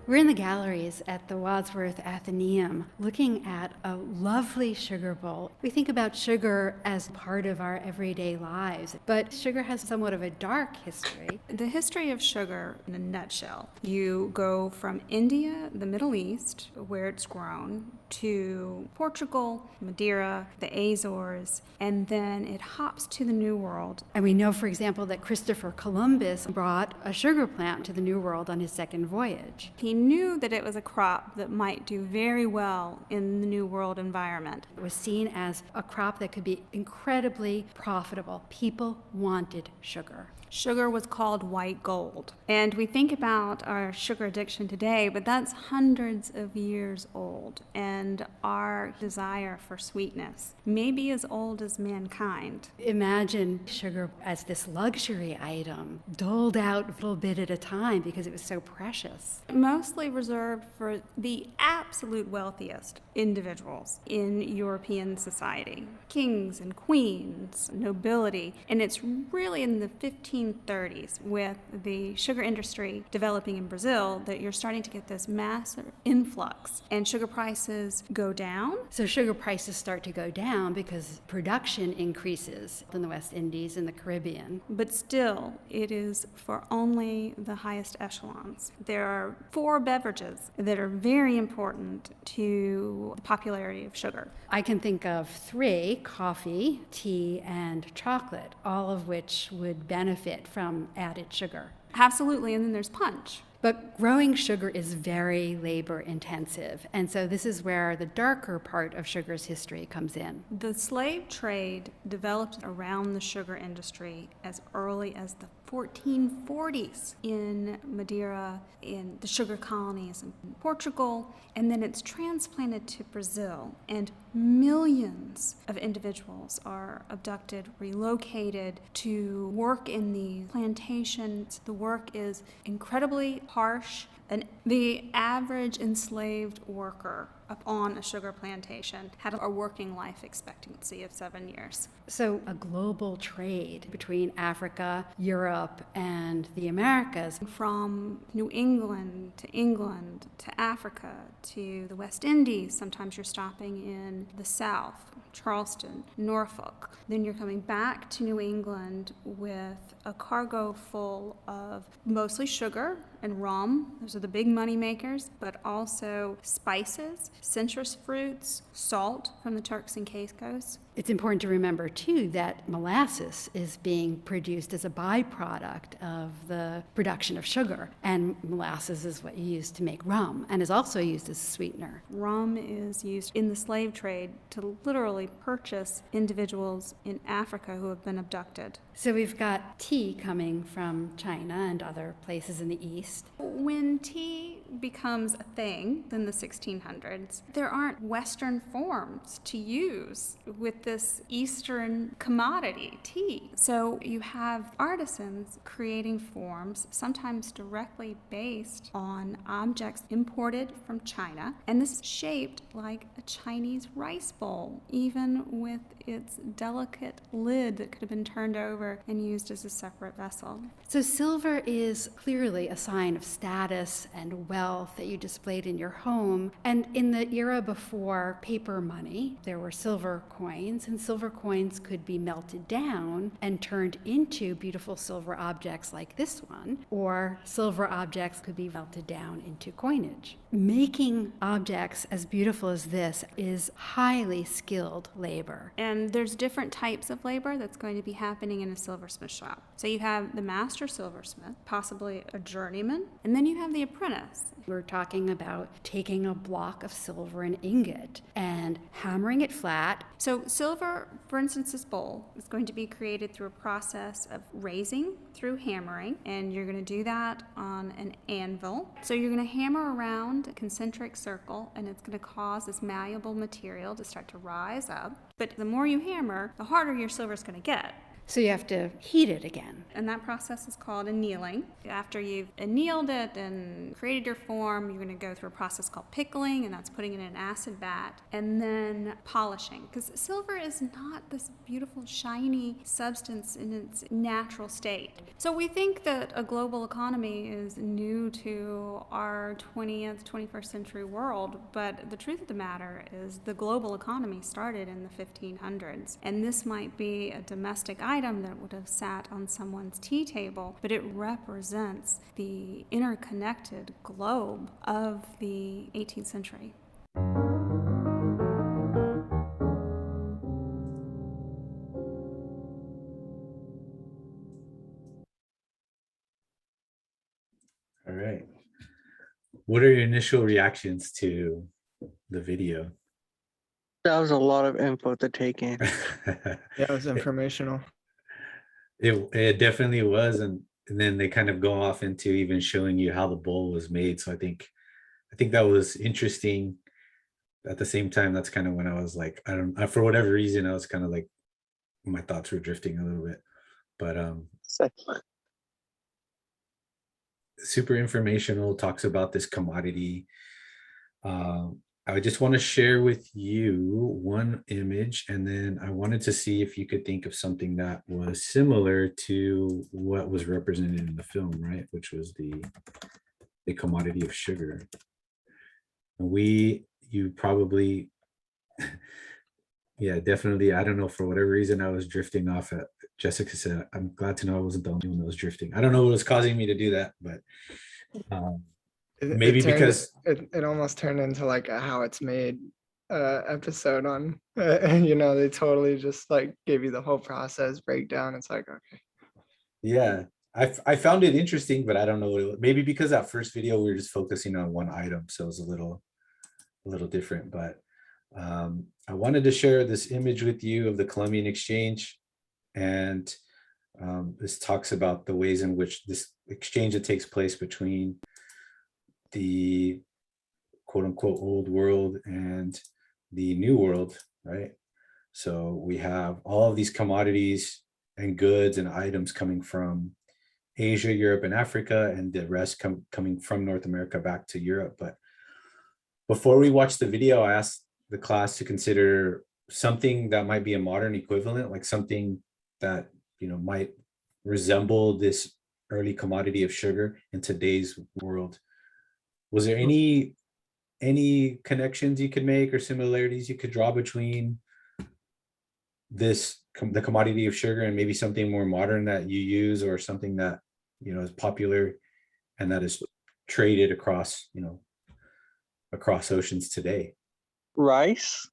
We're in the galleries at the Wadsworth Athenaeum looking at a lovely sugar bowl. We think about sugar as part of our everyday lives, but sugar has somewhat of a dark history. The history of sugar in a nutshell, you go from India, the Middle East, where it's grown, to Portugal, Madeira, the Azores, and then it hops to the New World. And we know, for example, that Christopher Columbus brought a sugar plant to the New World on his second voyage. He knew that it was a crop that might do very well in the New World environment. It was seen as a crop that could be incredibly profitable. People wanted sugar. Sugar was called white gold. And we think about our sugar addiction today, but that's hundreds of years old. And our desire for sweetness may be as old as mankind. Imagine sugar as this luxury item, doled out a little bit at a time because it was so precious. Mostly reserved for the absolute wealthiest individuals in European society. Kings and queens, nobility. And it's really in the 1530s with the sugar industry developing in Brazil that you're starting to get this massive influx and sugar prices go down. So sugar prices start to go down because production increases in the West Indies and the Caribbean. But still, it is for only the highest echelons. There are 4 beverages that are very important to the popularity of sugar. I can think of 3: coffee, tea, and chocolate, all of which would benefit from added sugar. Absolutely, and then there's punch. But growing sugar is very labor intensive, and so this is where the darker part of sugar's history comes in. The slave trade developed around the sugar industry as early as the 1440s in Madeira, in the sugar colonies in Portugal, and then it's transplanted to Brazil, and millions of individuals are abducted, relocated to work in the plantations. The work is incredibly harsh, and the average enslaved worker up on a sugar plantation had a working life expectancy of 7 years. So a global trade between Africa, Europe, and the Americas. From New England to Africa to the West Indies. Sometimes you're stopping in the South, Charleston, Norfolk. Then you're coming back to New England with a cargo full of mostly sugar and rum. Those are the big money makers, but also spices, citrus fruits, salt from the Turks and Caicos. It's important to remember, too, that molasses is being produced as a byproduct of the production of sugar. And molasses is what you use to make rum and is also used as a sweetener. Rum is used in the slave trade to literally purchase individuals in Africa who have been abducted. So we've got tea coming from China and other places in the East. When tea becomes a thing in the 1600s, there aren't Western forms to use with this Eastern commodity, tea. So you have artisans creating forms, sometimes directly based on objects imported from China, and this is shaped like a Chinese rice bowl, even with its delicate lid that could have been turned over and used as a separate vessel. So silver is clearly a sign of status and wealth that you displayed in your home. And in the era before paper money, there were silver coins, and silver coins could be melted down and turned into beautiful silver objects like this one, or silver objects could be melted down into coinage. Making objects as beautiful as this is highly skilled labor. And there's different types of labor that's going to be happening in a silversmith shop. So you have the master silversmith, possibly a journeyman, and then you have the apprentice. We're talking about taking a block of silver and ingot and hammering it flat. So silver, for instance, this bowl is going to be created through a process of raising through hammering, and you're going to do that on an anvil. So you're going to hammer around a concentric circle, and it's going to cause this malleable material to start to rise up. But the more you hammer, the harder your silver is going to get. So you have to heat it again. And that process is called annealing. After you've annealed it and created your form, you're going to go through a process called pickling, and that's putting it in an acid vat, and then polishing. Because silver is not this beautiful, shiny substance in its natural state. So we think that a global economy is new to our 20th, 21st century world, but the truth of the matter is the global economy started in the 1500s. And this might be a domestic item that would have sat on someone's tea table, but it represents the interconnected globe of the 18th century. All right. What are your initial reactions to the video? That was a lot of info to take in. Yeah, it was informational. It definitely was, and then they kind of go off into even showing you how the bowl was made. So I think that was interesting. At the same time, that's kind of when I was like, for whatever reason, I was kind of like, my thoughts were drifting a little bit, but super informational, talks about this commodity. I just want to share with you one image, and then I wanted to see if you could think of something that was similar to what was represented in the film, right? Which was the commodity of sugar. You probably, yeah, definitely. I don't know, for whatever reason, I was drifting off at Jessica said. I'm glad to know I wasn't the only one that was drifting. I don't know what was causing me to do that, but maybe because it almost turned into like a how it's made episode on, you know, they totally just like gave you the whole process breakdown. It's like, okay. Yeah, I found it interesting, but I don't know what it was. Maybe because that first video we were just focusing on one item, so it was a little different. But I wanted to share this image with you of the Columbian Exchange, and this talks about the ways in which this exchange that takes place between the quote unquote old world and the new world, right? So we have all of these commodities and goods and items coming from Asia, Europe, and Africa, and the rest coming from North America back to Europe. But before we watch the video, I asked the class to consider something that might be a modern equivalent, like something that, you know, might resemble this early commodity of sugar in today's world. Was there any connections you could make or similarities you could draw between the commodity of sugar and maybe something more modern that you use, or something that, you know, is popular and that is traded across, you know, across oceans today? Rice.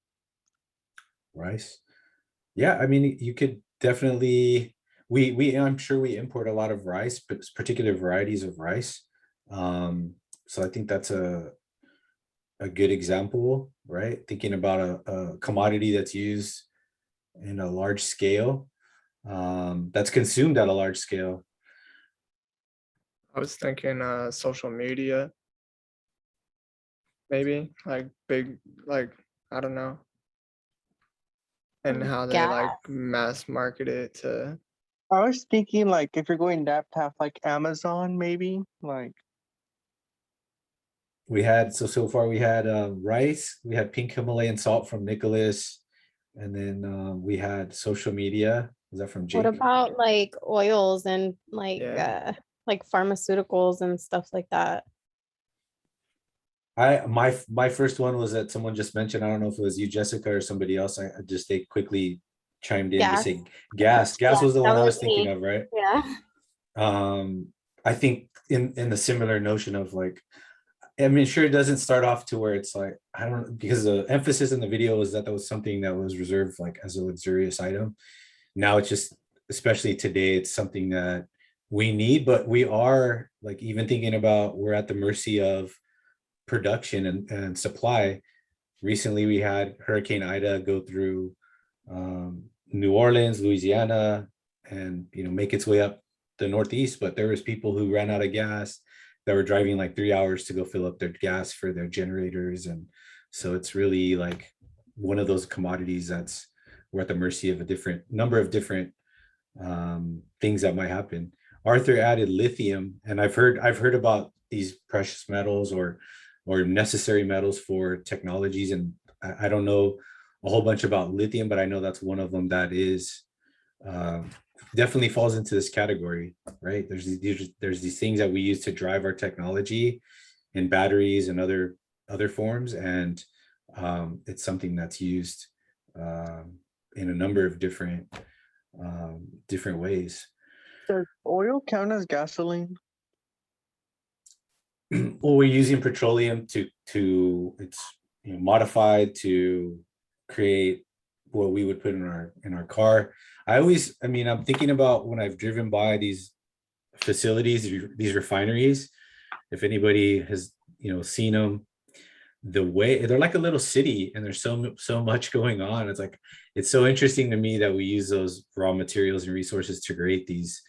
Yeah, I mean, you could definitely, I'm sure we import a lot of rice, but particular varieties of rice. So I think that's a good example, right? Thinking about a commodity that's used in a large scale, that's consumed at a large scale. I was thinking social media, maybe like big, like, I don't know, and how they like mass market it to. I was thinking like if you're going that path, like Amazon, maybe like. We had, so far we had rice, we had pink Himalayan salt from Nicholas, and then we had social media. Is that from Jake? What about like oils and like pharmaceuticals and stuff like that? My first one was that someone just mentioned, I don't know if it was you, Jessica, or somebody else. They quickly chimed in to say gas. Gas was the one I was thinking of, right? Yeah. I think in the similar notion of like, I mean, sure, it doesn't start off to where it's like, I don't know, because the emphasis in the video was that was something that was reserved like as a luxurious item. Now it's just, especially today, it's something that we need, but we are like even thinking about, we're at the mercy of production and supply. Recently, we had Hurricane Ida go through New Orleans, Louisiana, and, you know, make its way up the Northeast, but there was people who ran out of gas that were driving like 3 hours to go fill up their gas for their generators. And so it's really like one of those commodities that's, we're at the mercy of a different number of different things that might happen. Arthur added lithium, and I've heard about these precious metals or necessary metals for technologies, and I don't know a whole bunch about lithium, but I know that's one of them that is definitely falls into this category, right? There's these things that we use to drive our technology in batteries and other forms, and it's something that's used in a number of different ways. Does oil count as gasoline? Well, we're using petroleum to it's modified to create what we would put in our car. I'm thinking about when I've driven by these facilities, these refineries, if anybody has seen them, the way they're like a little city, and there's so much going on. It's so interesting to me that we use those raw materials and resources to create these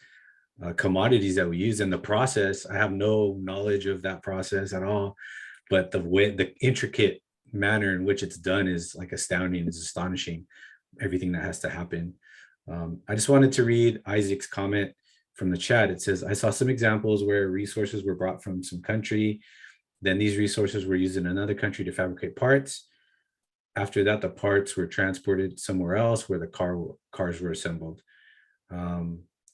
commodities that we use. In the process, I have no knowledge of that process at all, but the intricate manner in which it's done is like astounding. It's astonishing, everything that has to happen. I just wanted to read Isaac's comment from the chat. It says, I saw some examples where resources were brought from some country, then these resources were used in another country to fabricate parts. After that, the parts were transported somewhere else where the cars were assembled.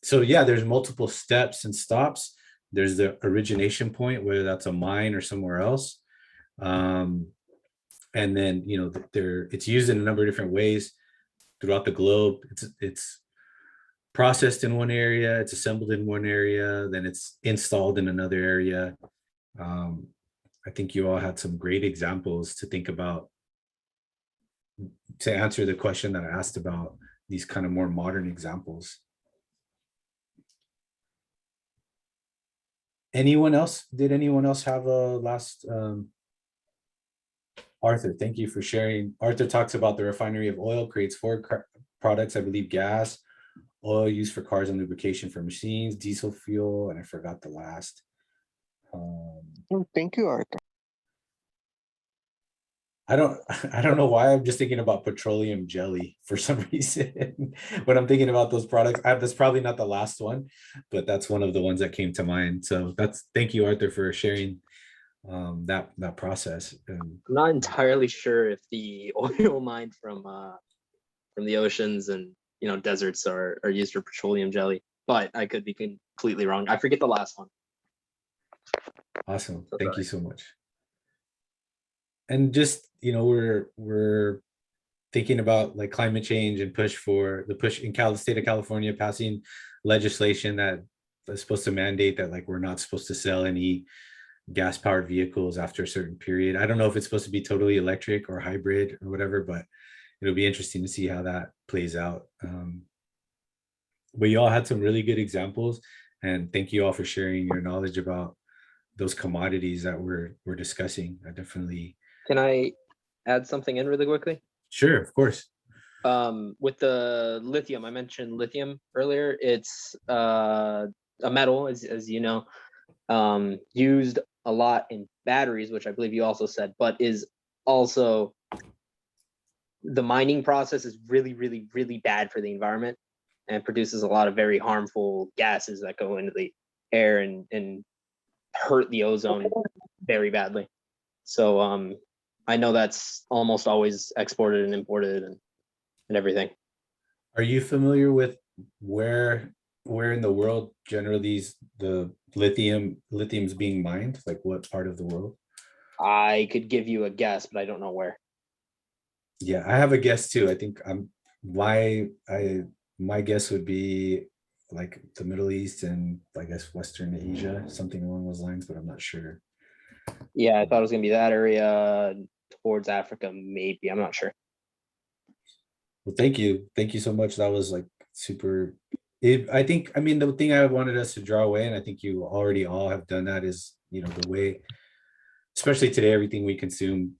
So yeah, there's multiple steps and stops. There's the origination point, whether that's a mine or somewhere else. And then, it's used in a number of different ways throughout the globe. It's processed in one area, it's assembled in one area, then it's installed in another area. I think you all had some great examples to think about to answer the question that I asked about these kind of more modern examples. Anyone else? Did anyone else have a last? Arthur, thank you for sharing. Arthur talks about the refinery of oil creates four products, I believe: gas, oil used for cars and lubrication for machines, diesel fuel, and I forgot the last. Thank you, Arthur. I don't know why I'm just thinking about petroleum jelly for some reason when I'm thinking about those products. That's probably not the last one, but that's one of the ones that came to mind. So thank you, Arthur, for sharing that process. I'm not entirely sure if the oil mined from the oceans and deserts are used for petroleum jelly, but I could be completely wrong. I forget the last one. Awesome. Thank you so much. And just we're thinking about like climate change and push in the state of California passing legislation that is supposed to mandate that like we're not supposed to sell any gas powered vehicles after a certain period. I don't know if it's supposed to be totally electric or hybrid or whatever, but it'll be interesting to see how that plays out. But you all had some really good examples, and thank you all for sharing your knowledge about those commodities that we're discussing. I definitely. Can I add something in really quickly? Sure, of course. With the lithium, I mentioned lithium earlier. It's a metal, as you know, used a lot in batteries, which I believe you also said, but is also the mining process is really, really, really bad for the environment and produces a lot of very harmful gases that go into the air and hurt the ozone very badly. So I know that's almost always exported and imported and everything. Are you familiar with where in the world generally the lithium's being mined? Like what part of the world? I could give you a guess, but I don't know where. Yeah, I have a guess too. I think my guess would be like the Middle East and I guess Western Asia, something along those lines, but I'm not sure. Yeah, I thought it was gonna be that area towards Africa, maybe. I'm not sure. Well, thank you so much. That was like super. I mean, the thing I wanted us to draw away, and I think you already all have done that, is the way, especially today, everything we consume,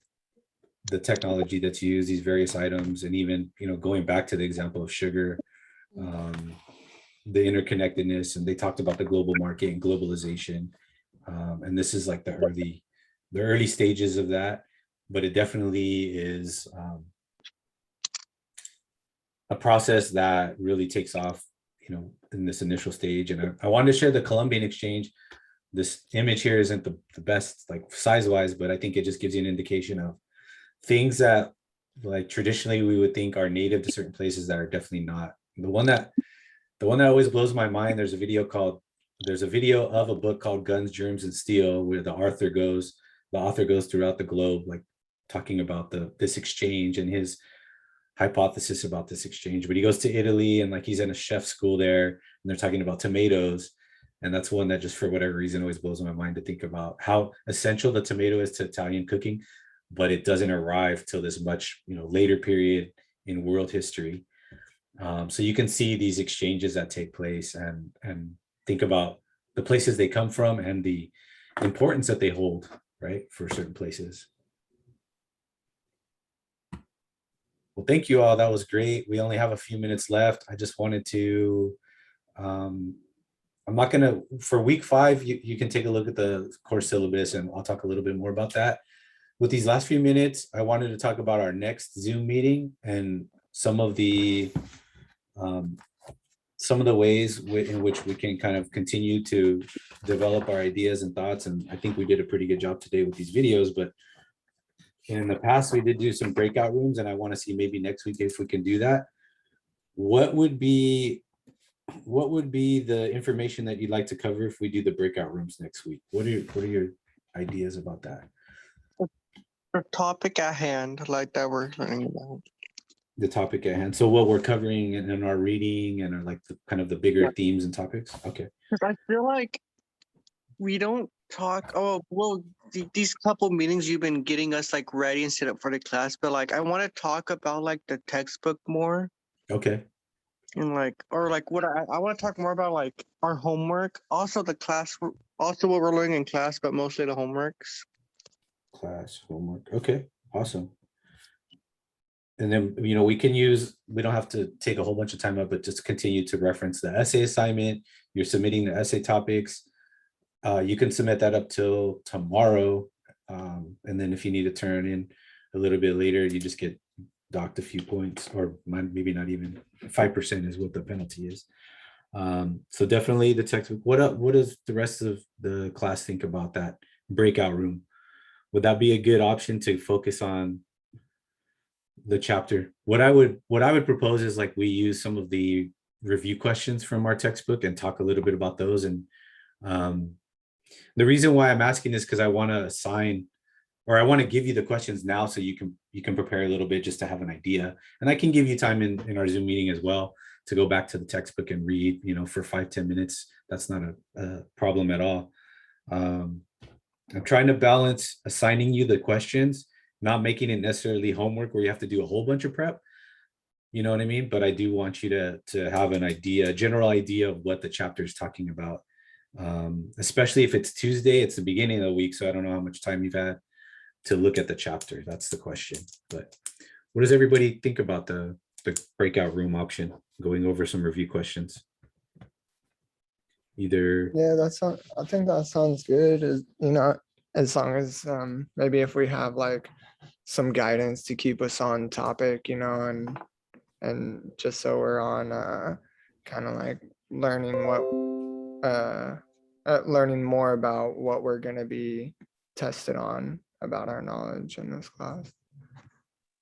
the technology that's used, these various items, and even going back to the example of sugar, the interconnectedness, and they talked about the global market and globalization, and this is like the early stages of that, but it definitely is a process that really takes off in this initial stage. And I wanted to share the Columbian exchange. This image here isn't the best like size wise, but I think it just gives you an indication of things that like traditionally we would think are native to certain places that are definitely not. The one that always blows my mind, there's a video of a book called Guns, Germs, and Steel, where the author goes throughout the globe, like talking about this exchange and his hypothesis about this exchange. But he goes to Italy and like he's in a chef school there, and they're talking about tomatoes. And that's one that just for whatever reason always blows my mind to think about how essential the tomato is to Italian cooking, but it doesn't arrive till this much later period in world history. So you can see these exchanges that take place and think about the places they come from and the importance that they hold, right, for certain places. Well, thank you all. That was great. We only have a few minutes left. I just wanted to, I'm not gonna, for week 5, you can take a look at the course syllabus and I'll talk a little bit more about that. With these last few minutes, I wanted to talk about our next Zoom meeting and some of the ways in which we can kind of continue to develop our ideas and thoughts. And I think we did a pretty good job today with these videos, but in the past we did do some breakout rooms, and I want to see maybe next week if we can do that. What would be the information that you'd like to cover if we do the breakout rooms next week? What are your ideas about that? The topic at hand, like that we're learning about. The topic at hand. So what we're covering in our reading and are like the kind of the bigger themes and topics. Okay. Because I feel like we don't talk. Oh, well, these couple meetings you've been getting us like ready and set up for the class, but like I want to talk about like the textbook more. Okay. And like, or like what I want to talk more about like our homework, also the class, also what we're learning in class, but mostly the homeworks. Class homework. Okay, awesome. And then we don't have to take a whole bunch of time up, but just continue to reference the essay assignment. You're submitting the essay topics. You can submit that up till tomorrow. And then if you need to turn in a little bit later, you just get docked a few points, or maybe not even 5% is what the penalty is. So definitely the textbook. What does the rest of the class think about that breakout room? Would that be a good option to focus on the chapter? What I would propose is like we use some of the review questions from our textbook and talk a little bit about those. And the reason why I'm asking this because I want to assign, or I want to give you the questions now so you can prepare a little bit just to have an idea. And I can give you time in our Zoom meeting as well to go back to the textbook and read, for 5-10 minutes. That's not a problem at all. I'm trying to balance assigning you the questions, not making it necessarily homework where you have to do a whole bunch of prep. You know what I mean? But I do want you to have an idea, a general idea of what the chapter is talking about. Especially if it's Tuesday, it's the beginning of the week. So I don't know how much time you've had to look at the chapter. That's the question. But what does everybody think about the breakout room option? Going over some review questions. Yeah, I think that sounds good. As long as maybe if we have like some guidance to keep us on topic, and just so we're on kind of like learning learning more about what we're going to be tested on about our knowledge in this class.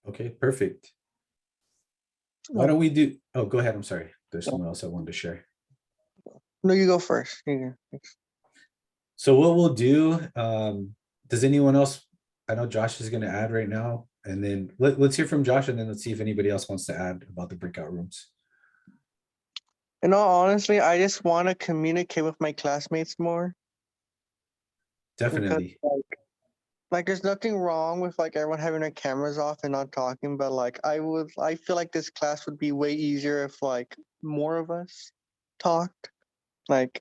Okay, perfect. Why don't we do, oh, go ahead. I'm sorry. There's someone else I wanted to share. No, you go first. So what we'll do, does anyone else, I know Josh is going to add right now, and then let's hear from Josh, and then let's see if anybody else wants to add about the breakout rooms. In all honesty, I just want to communicate with my classmates more. Definitely. Because, like there's nothing wrong with like everyone having their cameras off and not talking, but like I feel like this class would be way easier if like more of us talked. Like,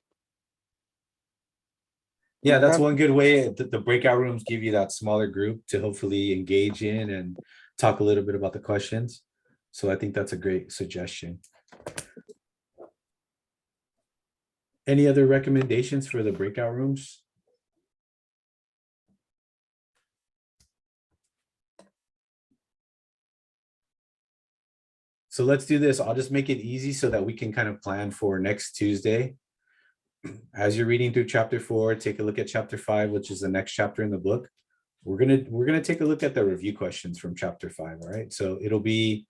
yeah, that's one good way. The breakout rooms give you that smaller group to hopefully engage in and talk a little bit about the questions. So I think that's a great suggestion. Any other recommendations for the breakout rooms? So let's do this. I'll just make it easy so that we can kind of plan for next Tuesday. As you're reading through chapter 4, take a look at chapter 5, which is the next chapter in the book. We're gonna take a look at the review questions from chapter 5. All right. So it'll be,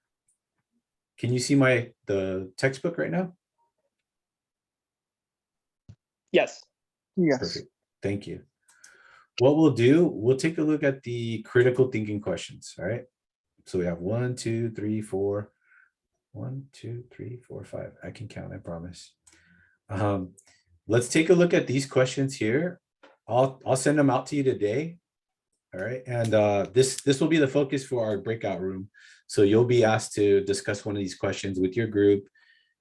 can you see the textbook right now? Yes. Yes. Perfect. Thank you. What we'll do, we'll take a look at the critical thinking questions. All right. So we have 1, 2, 3, 4. 1, 2, 3, 4, 5. I can count, I promise. Let's take a look at these questions here. I'll send them out to you today. All right. And this will be the focus for our breakout room. So you'll be asked to discuss one of these questions with your group,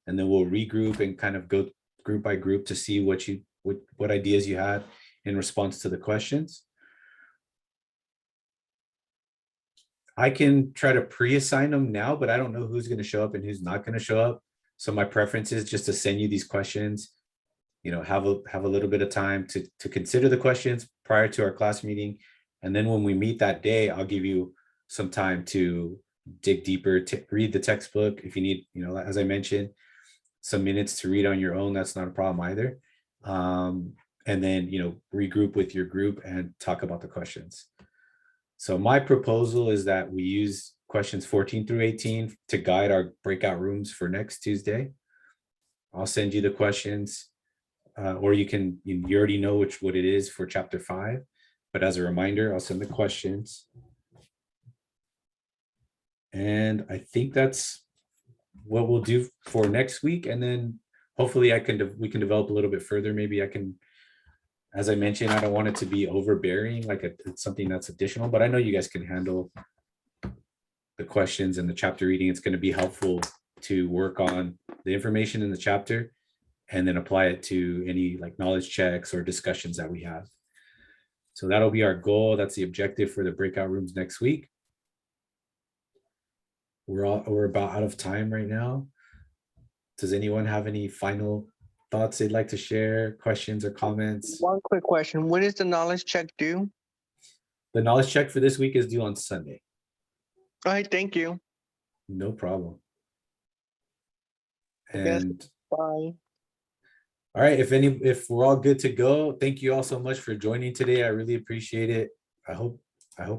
and then we'll regroup and kind of go group by group to see what ideas you had in response to the questions. I can try to pre-assign them now, but I don't know who's going to show up and who's not going to show up. So my preference is just to send you these questions, have a little bit of time to consider the questions prior to our class meeting. And then when we meet that day, I'll give you some time to dig deeper, to read the textbook. If you need, as I mentioned, some minutes to read on your own, that's not a problem either. And then, regroup with your group and talk about the questions. So my proposal is that we use questions 14 through 18 to guide our breakout rooms for next Tuesday. I'll send you the questions, or you already know what it is for chapter 5. But as a reminder, I'll send the questions. And I think that's what we'll do for next week. And then hopefully we can develop a little bit further. Maybe I can, as I mentioned, I don't want it to be overbearing, like it's something that's additional, but I know you guys can handle the questions and the chapter reading. It's going to be helpful to work on the information in the chapter and then apply it to any like knowledge checks or discussions that we have. So that'll be our goal. That's the objective for the breakout rooms next week. We're about out of time right now. Does anyone have any final thoughts they'd like to share, questions or comments? One quick question. When is the knowledge check due? The knowledge check for this week is due on Sunday. All right, thank you. No problem. Yes. And Bye. all right, if we're all good to go, thank you all so much for joining today. I really appreciate it. I hope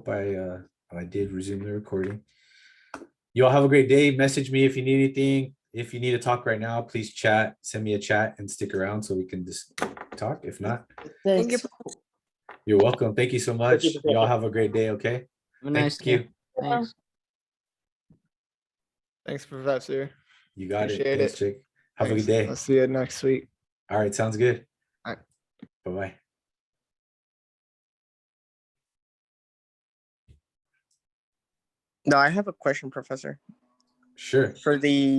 I did resume the recording. You all have a great day. Message me if you need anything. If you need to talk right now, please send me a chat and stick around so we can just talk. If not, Thank you. you're welcome. Thank you so much. You all have a great day, okay? Have a nice Thank you. day. Thanks. Thanks, Professor. You got it. Appreciate Thanks, it. Jake. Have a Thanks. good day. I'll see you next week. All right, sounds good. All right. Bye-bye. No, I have a question, Professor. Sure. For the